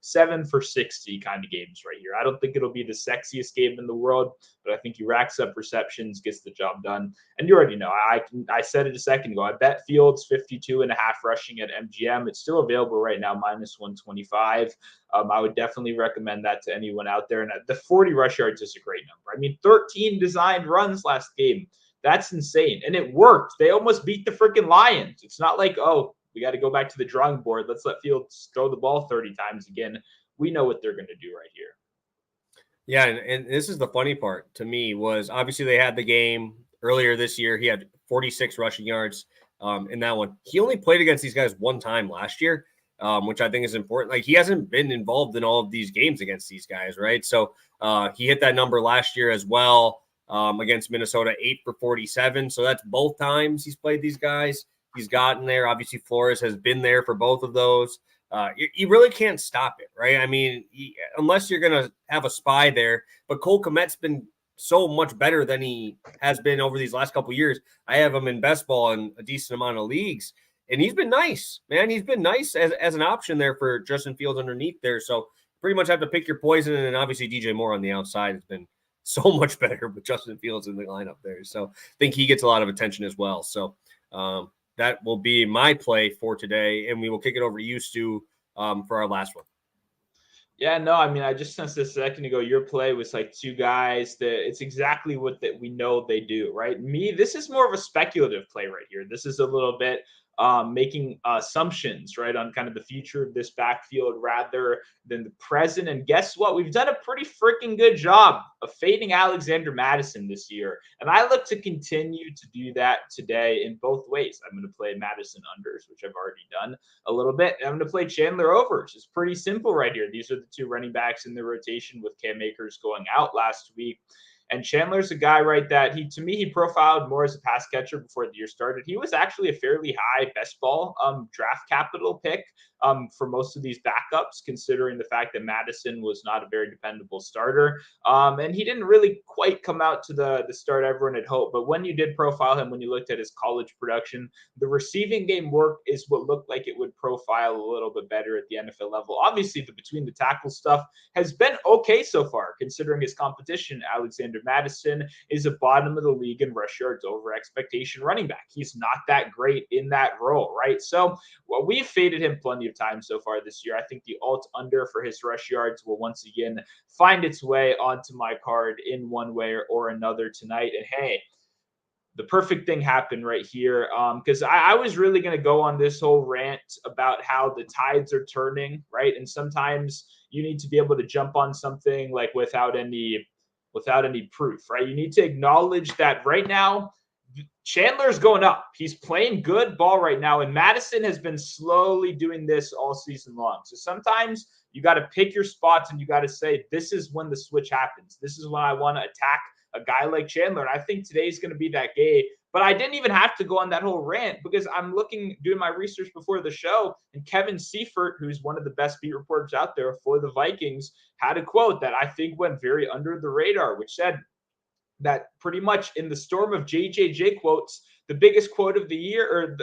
7 for 60 kind of games right here. I don't think it'll be the sexiest game in the world, but I think he racks up receptions, gets the job done. And you already know, I said it a second ago. I bet Fields 52.5 rushing at MGM. It's still available right now, minus 125. I would definitely recommend that to anyone out there. And the 40 rush yards is a great number. I mean, 13 designed runs last game. That's insane. And it worked. They almost beat the freaking Lions. It's not like, oh, we got to go back to the drawing board. Let's let Fields throw the ball 30 times again. We know what they're going to do right here. Yeah, and this is the funny part to me was obviously they had the game earlier this year. He had 46 rushing yards in that one. He only played against these guys one time last year, which I think is important. Like he hasn't been involved in all of these games against these guys, right? So he hit that number last year as well against Minnesota, 8 for 47. So that's both times he's played these guys. He's gotten there. Obviously, Flores has been there for both of those. You really can't stop it, right? I mean, unless you're going to have a spy there. But Cole Kmet's been so much better than he has been over these last couple of years. I have him in best ball in a decent amount of leagues. And he's been nice, man. He's been nice as an option there for Justin Fields underneath there. So pretty much have to pick your poison. And then obviously DJ Moore on the outside has been so much better with Justin Fields in the lineup there. So I think he gets a lot of attention as well. So that will be my play for today. And we will kick it over to you, Stu, for our last one. Yeah, no, I mean, I just sensed a second ago, your play was like two guys that it's exactly what that we know they do, right? Me, this is more of a speculative play right here. This is a little bit making assumptions, right, on kind of the future of this backfield rather than the present. And guess what? We've done a pretty freaking good job of fading Alexander Madison this year. And I look to continue to do that today in both ways. I'm going to play Madison unders, which I've already done a little bit. And I'm going to play Chandler overs. It's pretty simple right here. These are the two running backs in the rotation with Cam Akers going out last week. And Chandler's a guy, right, that to me, he profiled more as a pass catcher before the year started. He was actually a fairly high best ball draft capital pick for most of these backups, considering the fact that Madison was not a very dependable starter. And he didn't really quite come out to the start everyone had hoped. But when you did profile him, when you looked at his college production, the receiving game work is what looked like it would profile a little bit better at the NFL level. Obviously, the between the tackle stuff has been okay so far, considering his competition. Alexander Madison is a bottom of the league in rush yards over expectation running back. He's not that great in that role, right? So we've faded him plenty of times so far this year. I think the alt under for his rush yards will once again find its way onto my card in one way or another tonight. And hey, the perfect thing happened right here, because I was really going to go on this whole rant about how the tides are turning, right? And sometimes you need to be able to jump on something like without any proof, right? You need to acknowledge that right now Chandler's going up. He's playing good ball right now, and Madison has been slowly doing this all season long. So sometimes you got to pick your spots and you got to say, this is when the switch happens. This is when I want to attack a guy like Chandler. And I think today's going to be that day. But I didn't even have to go on that whole rant because I'm doing my research before the show, and Kevin Seifert, who's one of the best beat reporters out there for the Vikings, had a quote that I think went very under the radar, which said that pretty much in the storm of JJJ quotes, the biggest quote of the year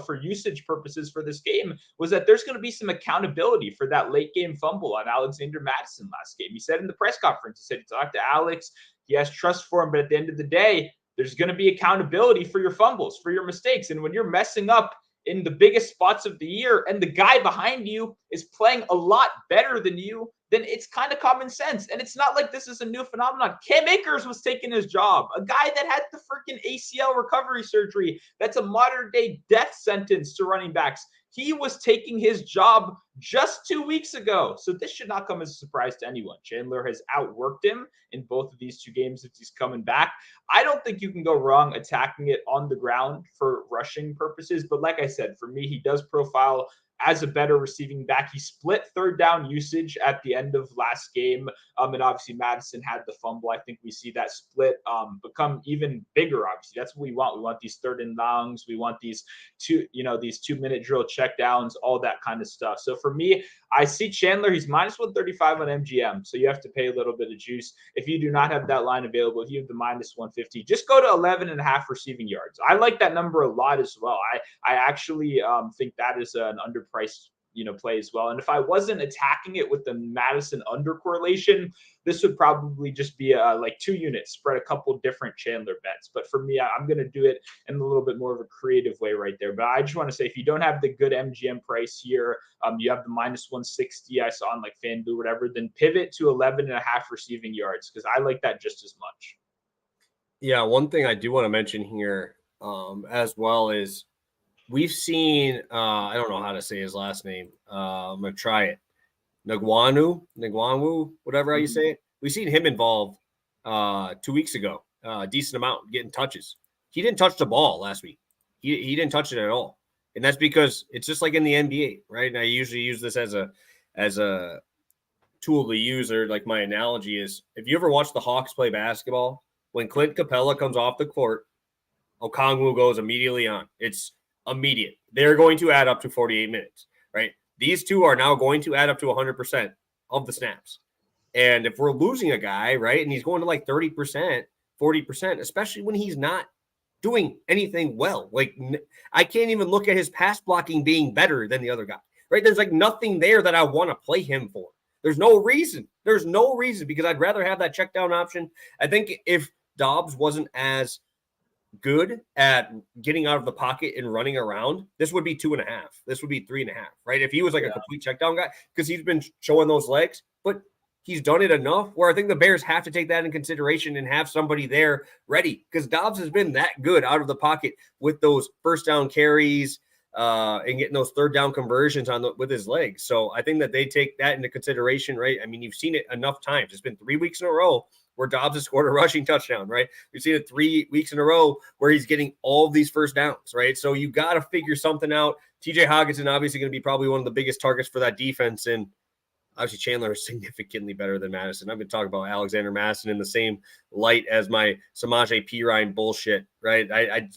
for usage purposes for this game was that there's going to be some accountability for that late game fumble on Alexander Madison last game. He said in the press conference, he said he talked to Alex, he has trust for him, but at the end of the day, there's going to be accountability for your fumbles, for your mistakes. And when you're messing up in the biggest spots of the year and the guy behind you is playing a lot better than you, then it's kind of common sense. And it's not like this is a new phenomenon. Cam Akers was taking his job. A guy that had the freaking ACL recovery surgery. That's a modern day death sentence to running backs. He was taking his job just 2 weeks ago. So this should not come as a surprise to anyone. Chandler has outworked him in both of these two games if he's coming back. I don't think you can go wrong attacking it on the ground for rushing purposes. But like I said, for me, he does profile as a better receiving back. He split third down usage at the end of last game. And obviously Madison had the fumble. I think we see that split become even bigger. Obviously, that's what we want. We want these third and longs. We want these 2-minute drill check downs, all that kind of stuff. So for me, I see Chandler. He's minus 135 on MGM. So you have to pay a little bit of juice. If you do not have that line available, if you have the minus 150, just go to 11.5 receiving yards. I like that number a lot as well. I actually think that is an underpriced play as well. And if I wasn't attacking it with the Madison under correlation, this would probably just be like 2 units, spread a couple different Chandler bets. But for me, I'm going to do it in a little bit more of a creative way right there. But I just want to say, if you don't have the good MGM price here, you have the minus 160 I saw on like FanDuel, whatever, then pivot to 11.5 receiving yards because I like that just as much. Yeah, one thing I do want to mention here as well is we've seen, I don't know how to say his last name. I'm going to try it. Nagwanwu, whatever how you say it. We've seen him involved 2 weeks ago, decent amount, getting touches. He didn't touch the ball last week. He didn't touch it at all. And that's because it's just like in the NBA, right? And I usually use this as a tool to use, or like my analogy is, if you ever watch the Hawks play basketball, when Clint Capella comes off the court, Okongwu goes immediately on. It's immediate. They're going to add up to 48 minutes, right? These two are now going to add up to 100% of the snaps. And if we're losing a guy, right, and he's going to like 30%, 40%, especially when he's not doing anything well. Like, I can't even look at his pass blocking being better than the other guy, right? There's like nothing there that I want to play him for. There's no reason. There's no reason because I'd rather have that check down option. I think if Dobbs wasn't as good at getting out of the pocket and running around, this would be 2.5. This would be 3.5, right? If he was like a complete check down guy, because he's been showing those legs, but he's done it enough where I think the Bears have to take that in consideration and have somebody there ready because Dobbs has been that good out of the pocket with those first down carries and getting those third down conversions with his legs. So I think that they take that into consideration, right? I mean, you've seen it enough times. It's been 3 weeks in a row where Dobbs has scored a rushing touchdown, right? We've seen it 3 weeks in a row where he's getting all of these first downs, right? So you got to figure something out. TJ Hockenson obviously going to be probably one of the biggest targets for that defense, and obviously Chandler is significantly better than Madison. I've been talking about Alexander Madison in the same light as my Samaje Perine bullshit, right?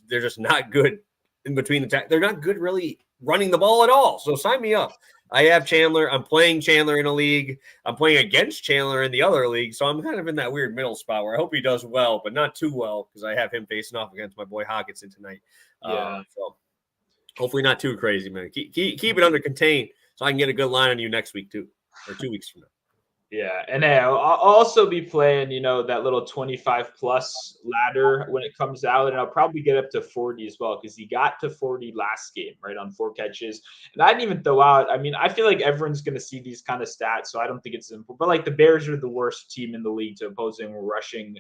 They're just not good in between the they're not good really running the ball at all. So sign me up. I have Chandler. I'm playing Chandler in a league. I'm playing against Chandler in the other league. So I'm kind of in that weird middle spot where I hope he does well, but not too well because I have him facing off against my boy Hockenson tonight. So hopefully not too crazy, man. Keep it under contain so I can get a good line on you next week too, or 2 weeks from now. Yeah, and I'll also be playing, that little 25 plus ladder when it comes out, and I'll probably get up to 40 as well because he got to 40 last game, right, on 4 catches. And I didn't even throw out. I mean, I feel like everyone's going to see these kind of stats, so I don't think it's simple. But like the Bears are the worst team in the league to opposing rushing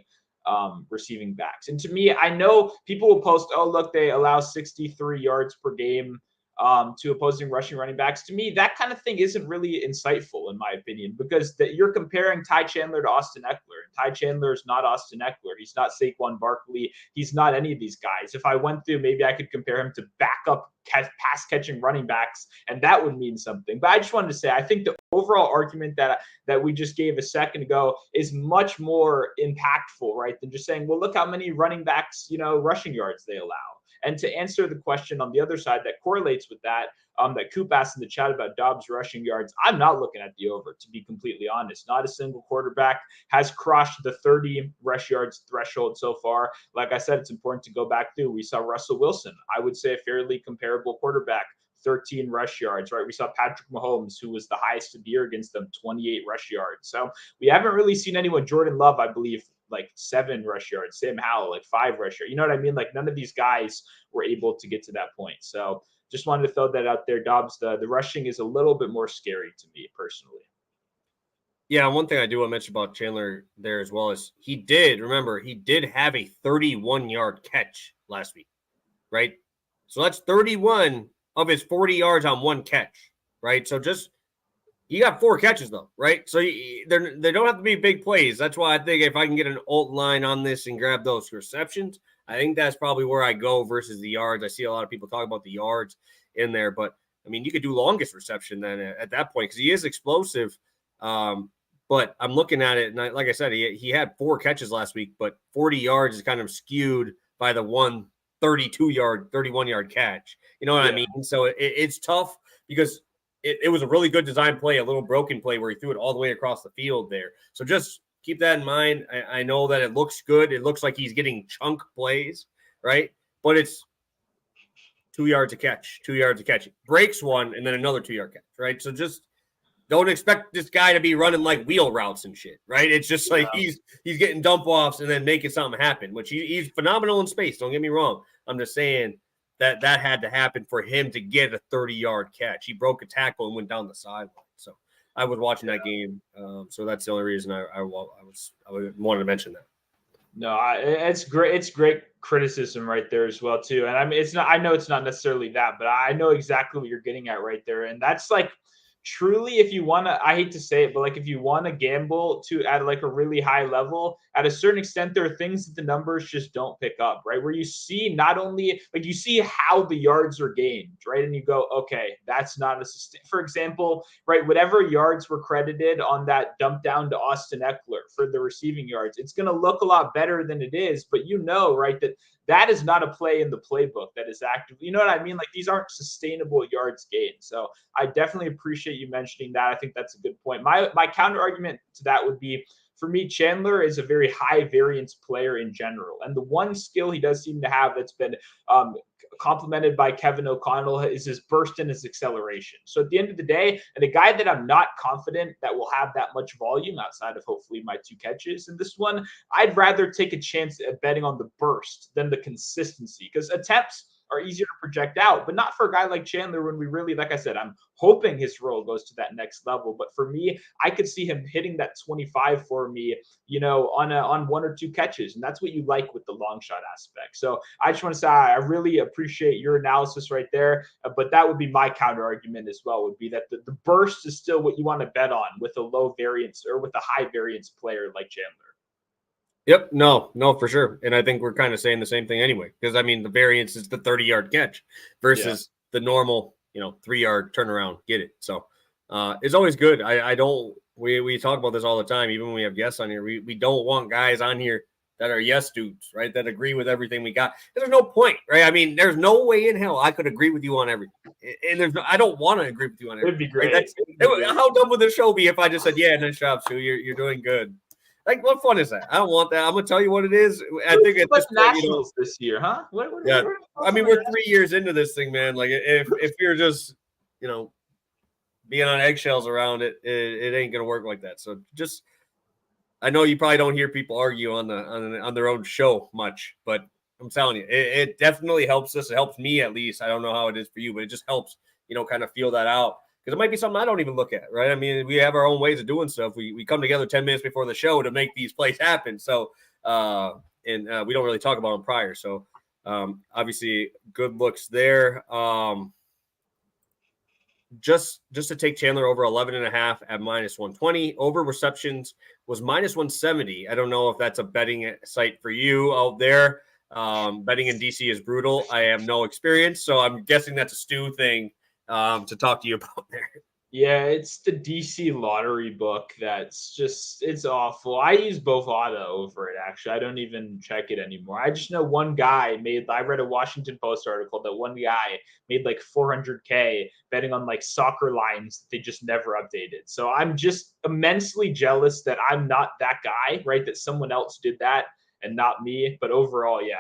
receiving backs. And to me, I know people will post, oh, look, they allow 63 yards per game to opposing rushing running backs. To me, that kind of thing isn't really insightful, in my opinion, because you're comparing Ty Chandler to Austin Eckler. And Ty Chandler is not Austin Eckler. He's not Saquon Barkley. He's not any of these guys. If I went through, maybe I could compare him to backup pass catching running backs, and that would mean something. But I just wanted to say, I think the overall argument that we just gave a second ago is much more impactful, right, than just saying, well, look how many running backs, rushing yards they allow. And to answer the question on the other side that correlates with that, that Coop asked in the chat about Dobbs rushing yards, I'm not looking at the over, to be completely honest. Not a single quarterback has crossed the 30 rush yards threshold so far. Like I said, it's important to go back through. We saw Russell Wilson, I would say a fairly comparable quarterback, 13 rush yards, right? We saw Patrick Mahomes, who was the highest of the year against them, 28 rush yards. So we haven't really seen anyone. Jordan Love, I believe, like 7 rush yards. Sam Howell, like 5 rush yards. You know what I mean? Like none of these guys were able to get to that point. So just wanted to throw that out there. Dobbs, the rushing is a little bit more scary to me personally. Yeah, one thing I do want to mention about Chandler there as well is he did have a 31-yard catch last week, right? So that's 31 of his 40 yards on one catch, right? So just he got 4 catches though, right? So they don't have to be big plays. That's why I think if I can get an alt line on this and grab those receptions, I think that's probably where I go versus the yards. I see a lot of people talk about the yards in there, but I mean, you could do longest reception then at that point because he is explosive. But I'm looking at it, and like I said, he had 4 catches last week, but 40 yards is kind of skewed by the 31-yard catch. You know what I mean? So it's tough because it was a really good design play, a little broken play where he threw it all the way across the field there. So just keep that in mind. I know that it looks good. It looks like he's getting chunk plays, right? But it's 2 yards a catch, 2 yards a catch. Breaks one, and then another 2-yard catch, right? So just don't expect this guy to be running like wheel routes and shit, right? It's just like he's getting dump offs and then making something happen, which he's phenomenal in space. Don't get me wrong. I'm just saying that had to happen for him to get a 30-yard catch. He broke a tackle and went down the sideline. So I was watching that game. So that's the only reason I wanted to mention that. No, it's great. It's great criticism right there as well too. And I mean, I know it's not necessarily that, but I know exactly what you're getting at right there. And that's like, truly, if you want to, I hate to say it, but like if you want to gamble to at like a really high level, at a certain extent, there are things that the numbers just don't pick up, right? Where you see not only like you see how the yards are gained, right? And you go, okay, that's not a sustain. For example, right, whatever yards were credited on that dump down to Austin Eckler for the receiving yards, it's going to look a lot better than it is. But you know, right, that is not a play in the playbook that is active. You know what I mean? Like these aren't sustainable yards gained. So I definitely appreciate you mentioning that. I think that's a good point. My counter argument to that would be for me, Chandler is a very high variance player in general. And the one skill he does seem to have that's been complemented by Kevin O'Connell is his burst and his acceleration. So at the end of the day, and a guy that I'm not confident that will have that much volume outside of hopefully my 2 catches in this one, I'd rather take a chance at betting on the burst than the consistency, because attempts are easier to project out, but not for a guy like Chandler when we really, like I said, I'm hoping his role goes to that next level. But for me, I could see him hitting that 25 for me, on 1 or 2 catches. And that's what you like with the long shot aspect. So I just want to say I really appreciate your analysis right there. But that would be my counter argument as well, would be that the burst is still what you want to bet on with a low variance or with a high variance player like Chandler. Yep. No, for sure. And I think we're kind of saying the same thing anyway, because I mean, the variance is the 30-yard catch versus the normal, 3-yard turnaround, get it. So it's always good. We talk about this all the time, even when we have guests on here. We don't want guys on here that are yes dudes, right? That agree with everything we got. There's no point, right? I mean, there's no way in hell I could agree with you on everything. And I don't want to agree with you on everything. It'd be great. Right? How dumb would the show be if I just said, yeah, nice job, Stu, you're doing good. Like, what fun is that? I don't want that. I'm gonna tell you what it is. I think at this point, Nationals this year, huh? Yeah. I mean, we're 3 years into this thing, man. Like, if you're just, being on eggshells around it, it ain't gonna work like that. So just, I know you probably don't hear people argue on their own show much, but I'm telling you, it definitely helps us. It helps me at least. I don't know how it is for you, but it just helps, kind of feel that out. Because it might be something I don't even look at, right? I mean, we have our own ways of doing stuff. We come together 10 minutes before the show to make these plays happen. So, we don't really talk about them prior. So, obviously, good looks there. Just to take Chandler over 11.5 at -120. Over receptions was -170. I don't know if that's a betting site for you out there. Betting in DC is brutal. I have no experience, so I'm guessing that's a Stu thing. To talk to you about there. Yeah, it's the DC lottery book it's awful. I use Bovada over it, actually. I don't even check it anymore. I just know one guy I read a Washington Post article that one guy made like 400K betting on like soccer lines that they just never updated. So I'm just immensely jealous that I'm not that guy, right? That someone else did that and not me. But overall, yeah.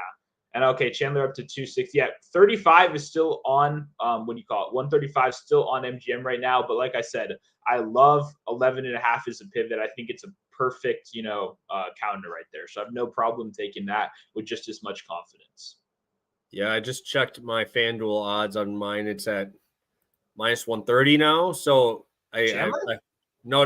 And okay, Chandler up to 260. Yeah, 35 is still on, 135 still on MGM right now. But like I said, I love 11.5 as a pivot. I think it's a perfect, counter right there. So I have no problem taking that with just as much confidence. Yeah, I just checked my FanDuel odds on mine. It's at -130 now. So no.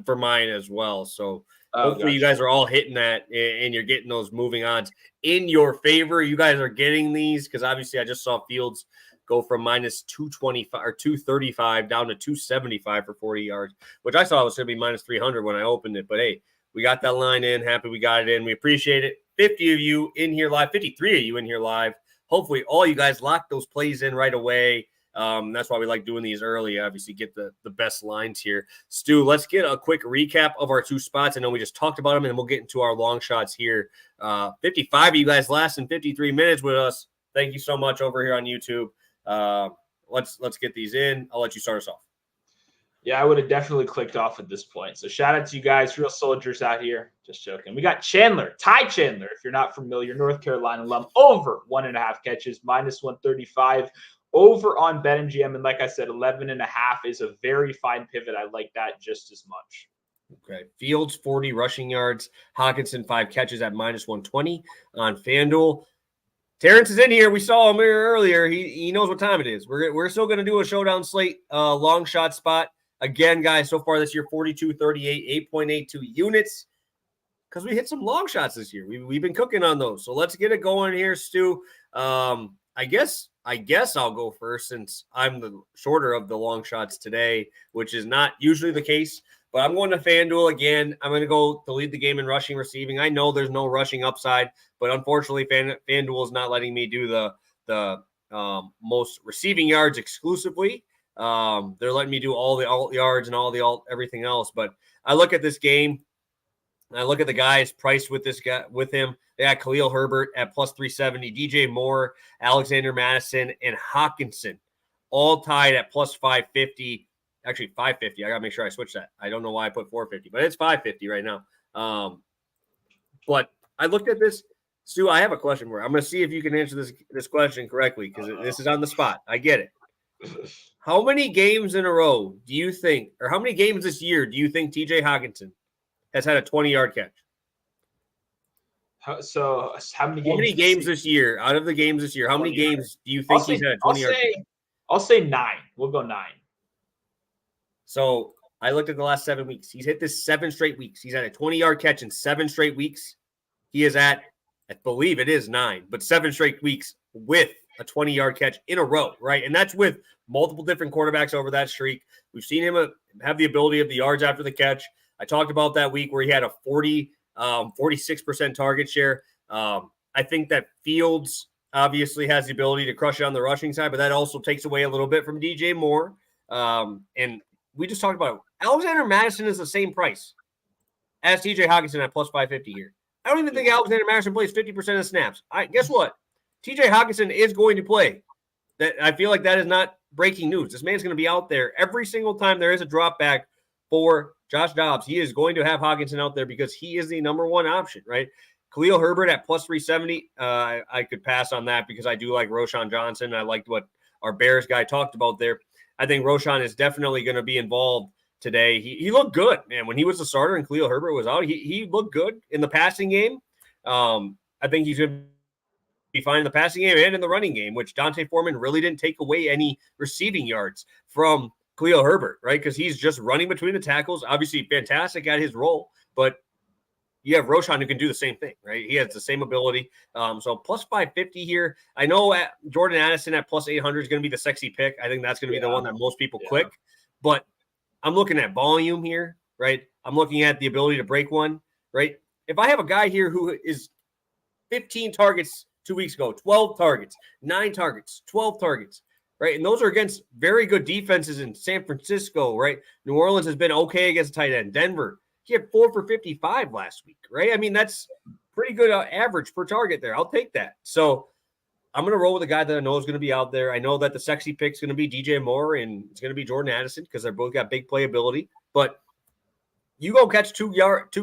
For mine as well. So hopefully you guys are all hitting that and you're getting those moving odds in your favor. You guys are getting these because obviously I just saw Fields go from -225 or 235 down to 275 for 40 yards, which I thought was going to be -300 when I opened it. But hey, we got that line in. Happy we got it in. We appreciate it. 50 of you in here live, 53 of you in here live. Hopefully all you guys lock those plays in right away. That's why we like doing these early. Obviously, get the best lines here. Stu, let's get a quick recap of our 2 spots. I know we just talked about them, and then we'll get into our long shots here. 55 of you guys lasting 53 minutes with us. Thank you so much over here on YouTube. Let's get these in. I'll let you start us off. Yeah, I would have definitely clicked off at this point. So shout out to you guys, real soldiers out here. Just joking. We got Ty Chandler, if you're not familiar, North Carolina alum, over 1.5 catches, -135. Over on BetMGM, and like I said, 11.5 is a very fine pivot. I like that just as much. Okay. Fields, 40 rushing yards. Hawkinson, 5 catches at -120 on FanDuel. Terrence is in here. We saw him here earlier. He knows what time it is. We're still going to do a showdown slate, long shot spot. Again, guys, so far this year, 42-38, 8.82 units. Because we hit some long shots this year. We've been cooking on those. So let's get it going here, Stu. I guess I'll go first since I'm the shorter of the long shots today, which is not usually the case. But I'm going to FanDuel again. I'm going to go to lead the game in rushing, receiving. I know there's no rushing upside, but unfortunately, FanDuel is not letting me do the most receiving yards exclusively. They're letting me do all the alt yards and all the everything else. But I look at this game. And I look at the guys priced with him. They got Khalil Herbert at +370, DJ Moore, Alexander Madison, and Hawkinson, all tied at +550. Actually, 550. I got to make sure I switch that. I don't know why I put 450, but it's 550 right now. But I looked at this. Stu, I have a question for you. I'm going to see if you can answer this question correctly because this is on the spot. I get it. How many games in a row do you think, or how many games this year do you think TJ Hockenson has had a 20-yard catch? So how many games? How many games this year? Out of the games this year, how many games do you think he's had a 20-yard catch? I'll say 9. We'll go 9. So I looked at the last 7 weeks. He's hit this 7 straight weeks. He's had a 20-yard catch in 7 straight weeks. He is at, I believe it is 9, but 7 straight weeks with a 20-yard catch in a row, right? And that's with multiple different quarterbacks over that streak. We've seen him have the ability of the yards after the catch. I talked about that week where he had a 46% target share. I think that Fields obviously has the ability to crush it on the rushing side, but that also takes away a little bit from DJ Moore. And we just talked about it. Alexander Madison is the same price as TJ Hockenson at plus 550 here. I don't even think Alexander Madison plays 50% of snaps. Guess what? TJ Hockenson is going to play. That I feel like that is not breaking news. This man's going to be out there every single time there is a drop back for Josh Dobbs. He is going to have Hockenson out there because he is the number one option, right? Khalil Herbert at plus 370. I could pass on that because I do like Roschon Johnson. I liked what our Bears guy talked about there. I think Roschon is definitely going to be involved today. He looked good, man. When he was the starter and Khalil Herbert was out, he looked good in the passing game. I think he's going to be fine in the passing game and in the running game, which Dante Foreman really didn't take away any receiving yards from Khalil Herbert, right? Because he's just running between the tackles. Obviously, fantastic at his role, but you have Roschon who can do the same thing, right? He has the same ability. So plus 550 here. I know Jordan Addison at plus 800 is going to be the sexy pick. I think that's going to be the one that most people click. But I'm looking at volume here, right? I'm looking at the ability to break one, right? If I have a guy here who is 15 targets 2 weeks ago, 12 targets, 9 targets, 12 targets, right? And those are against very good defenses in San Francisco, right? New Orleans has been okay against tight end. Denver, he had 4 for 55 last week, right? I mean, that's pretty good average per target there. I'll take that. So I'm going to roll with a guy that I know is going to be out there. I know that the sexy pick is going to be DJ Moore and it's going to be Jordan Addison because they're both got big playability. But you go catch 2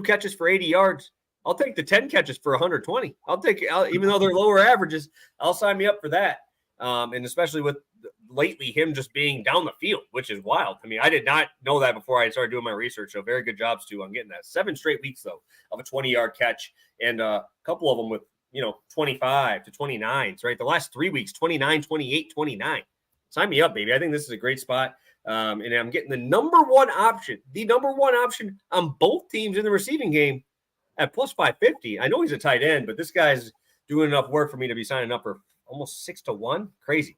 catches for 80 yards. I'll take the 10 catches for 120. Even though they're lower averages, I'll sign me up for that. And especially with lately him just being down the field, which is wild. I mean, I did not know that before I started doing my research. So very good jobs too on getting that. 7 straight weeks though of a 20-yard catch, and a couple of them with 25 to 29s, right? The last 3 weeks, 29, 28, 29. Sign me up, baby. I think this is a great spot. And I'm getting the number one option on both teams in the receiving game at plus 550. I know he's a tight end, but this guy's doing enough work for me to be signing up for almost 6-1. Crazy.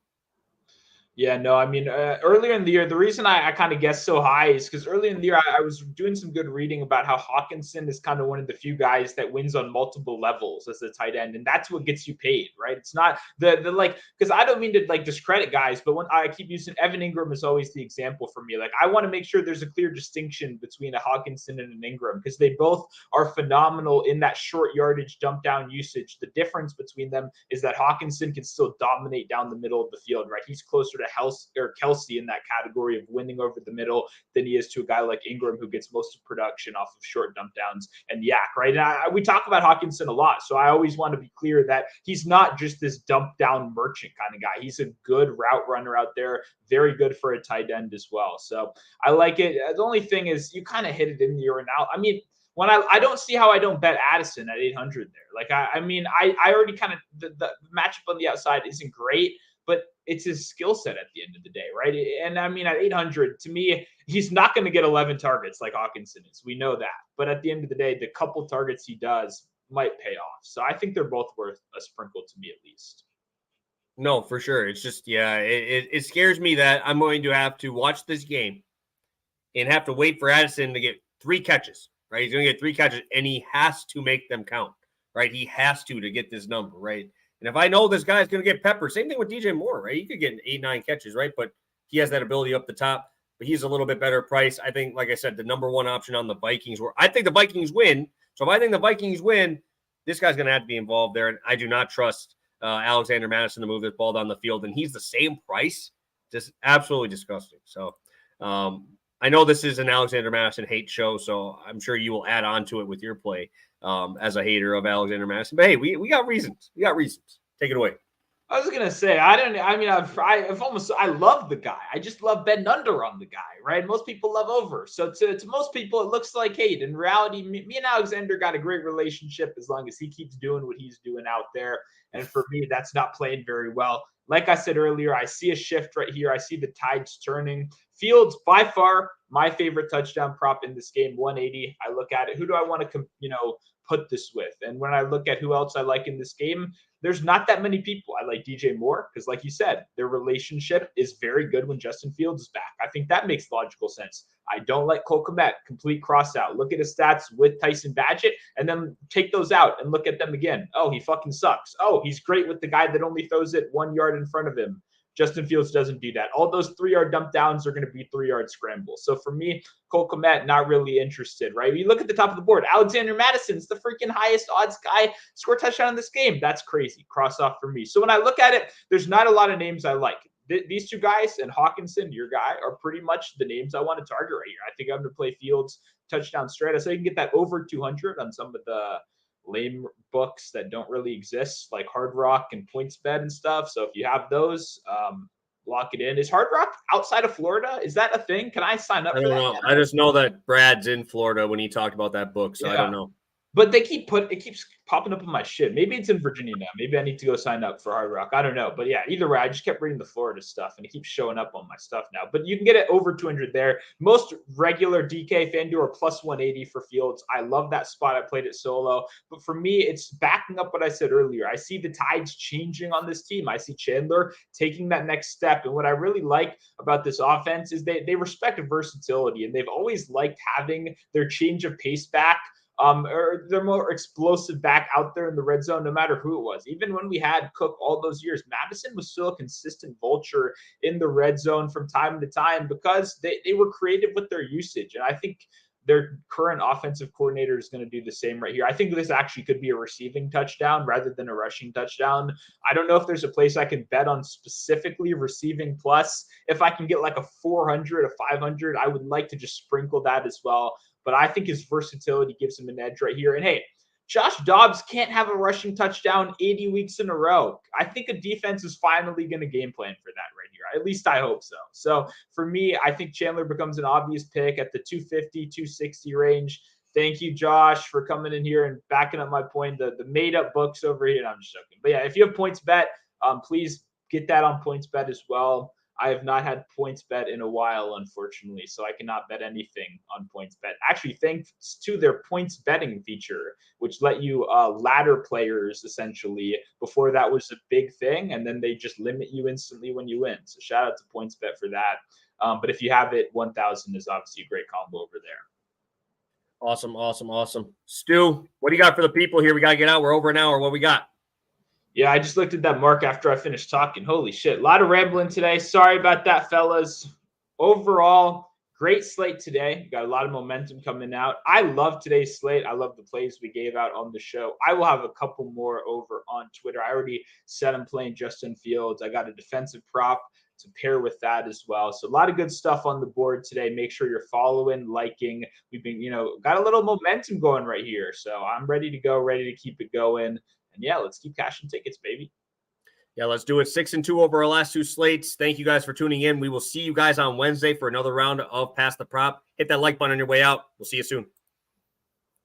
Yeah, no, I mean, earlier in the year, the reason I kind of guessed so high is because early in the year, I was doing some good reading about how Hockenson is kind of one of the few guys that wins on multiple levels as a tight end. And that's what gets you paid, right? It's not the like, because I don't mean to like discredit guys, but when I keep using Evan Ingram is always the example for me. Like, I want to make sure there's a clear distinction between a Hockenson and an Ingram because they both are phenomenal in that short yardage dump down usage. The difference between them is that Hockenson can still dominate down the middle of the field, right? He's closer to Kelsey in that category of winning over the middle than he is to a guy like Ingram who gets most of production off of short dump downs and yak, right? And we talk about Hockenson a lot, so I always want to be clear that he's not just this dump down merchant kind of guy. He's a good route runner out there, very good for a tight end as well. So I like it. The only thing is you kind of hit it in the year and out. I mean, when I don't see how I don't bet Addison at 800 there. Like, I mean, I already kind of, the matchup on the outside isn't great, but it's his skill set at the end of the day, right? And I mean, at 800, to me, he's not going to get 11 targets like Hockenson is. We know that. But at the end of the day, the couple targets he does might pay off. So I think they're both worth a sprinkle to me at least. No, for sure. It's just, it scares me that I'm going to have to watch this game and have to wait for Addison to get 3 catches, right? He's going to get 3 catches, and he has to make them count, right? He has to get this number, right? And if I know this guy's going to get pepper, same thing with DJ Moore, right? He could get 8-9 catches, right? But he has that ability up the top, but he's a little bit better price. I think, like I said, the number one option on the Vikings, where I think the Vikings win. So if I think the Vikings win, this guy's going to have to be involved there. And I do not trust Alexander Madison to move this ball down the field. And he's the same price. Just absolutely disgusting. So I know this is an Alexander Madison hate show, so I'm sure you will add on to it with your play as a hater of Alexander Madison. But hey, we got reasons. We got reasons. Take it away. I was gonna say I love the guy. I just love betting under on the guy, right? Most people love over. So to most people, it looks like hate. In reality, me and Alexander got a great relationship as long as he keeps doing what he's doing out there. And for me, that's not playing very well. Like I said earlier, I see a shift right here. I see the tides turning. Fields, by far, my favorite touchdown prop in this game, 180. I look at it. Who do I want to, put this with? And when I look at who else I like in this game, there's not that many people. I like DJ Moore because, like you said, their relationship is very good when Justin Fields is back. I think that makes logical sense. I don't like Cole Kmet, complete cross out. Look at his stats with Tyson Badgett and then take those out and look at them again. Oh, he fucking sucks. Oh, he's great with the guy that only throws it 1 yard in front of him. Justin Fields doesn't do that. All those 3-yard dump downs are going to be 3-yard scrambles. So for me, Cole Kmet, not really interested, right? You look at the top of the board. Alexander Madison's the freaking highest odds guy, score touchdown in this game. That's crazy. Cross off for me. So when I look at it, there's not a lot of names I like. These two guys and Hawkinson, your guy, are pretty much the names I want to target right here. I think I'm going to play Fields touchdown straight. So you can get that over 200 on some of the lame books that don't really exist, like Hard Rock and PointsBet and stuff. So if you have those, lock it in. Is Hard Rock outside of Florida? Is that a thing? Can I sign up I for don't that? know. I just know that Brad's in Florida when he talked about that book, so I don't know. But it keeps popping up on my shit. Maybe it's in Virginia now. Maybe I need to go sign up for Hard Rock. I don't know. But yeah, either way, I just kept reading the Florida stuff and it keeps showing up on my stuff now. But you can get it over 200 there. Most regular DK FanDuel are plus 180 for Fields. I love that spot. I played it solo. But for me, it's backing up what I said earlier. I see the tides changing on this team. I see Chandler taking that next step. And what I really like about this offense is they respect versatility. And they've always liked having their change of pace back. Or they're more explosive back out there in the red zone, no matter who it was. Even when we had Cook all those years, Madison was still a consistent vulture in the red zone from time to time because they were creative with their usage. And I think their current offensive coordinator is going to do the same right here. I think this actually could be a receiving touchdown rather than a rushing touchdown. I don't know if there's a place I can bet on specifically receiving plus. If I can get like a 400, a 500, I would like to just sprinkle that as well. But I think his versatility gives him an edge right here. And hey, Josh Dobbs can't have a rushing touchdown 80 weeks in a row. I think a defense is finally going to game plan for that right here. At least I hope so. So for me, I think Chandler becomes an obvious pick at the 250, 260 range. Thank you, Josh, for coming in here and backing up my point. The made-up books over here. I'm just joking. But yeah, if you have PointsBet, please get that on PointsBet as well. I have not had PointsBet in a while, unfortunately, so I cannot bet anything on PointsBet. Actually, thanks to their points betting feature, which let you ladder players essentially. Before that was a big thing, and then they just limit you instantly when you win. So shout out to PointsBet for that. But if you have it, 1,000 is obviously a great combo over there. Awesome. Stu, what do you got for the people here? We got to get out. We're over an hour. What we got? Yeah, I just looked at that mark after I finished talking. Holy shit. A lot of rambling today. Sorry about that, fellas. Overall, great slate today. Got a lot of momentum coming out. I love today's slate. I love the plays we gave out on the show. I will have a couple more over on Twitter. I already said I'm playing Justin Fields. I got a defensive prop to pair with that as well. So a lot of good stuff on the board today. Make sure you're following, liking. We've been, got a little momentum going right here. So I'm ready to go, ready to keep it going. And yeah, let's keep cashing tickets, baby. Yeah, let's do it. 6-2 over our last two slates. Thank you guys for tuning in. We will see you guys on Wednesday for another round of Pass the Prop. Hit that like button on your way out. We'll see you soon.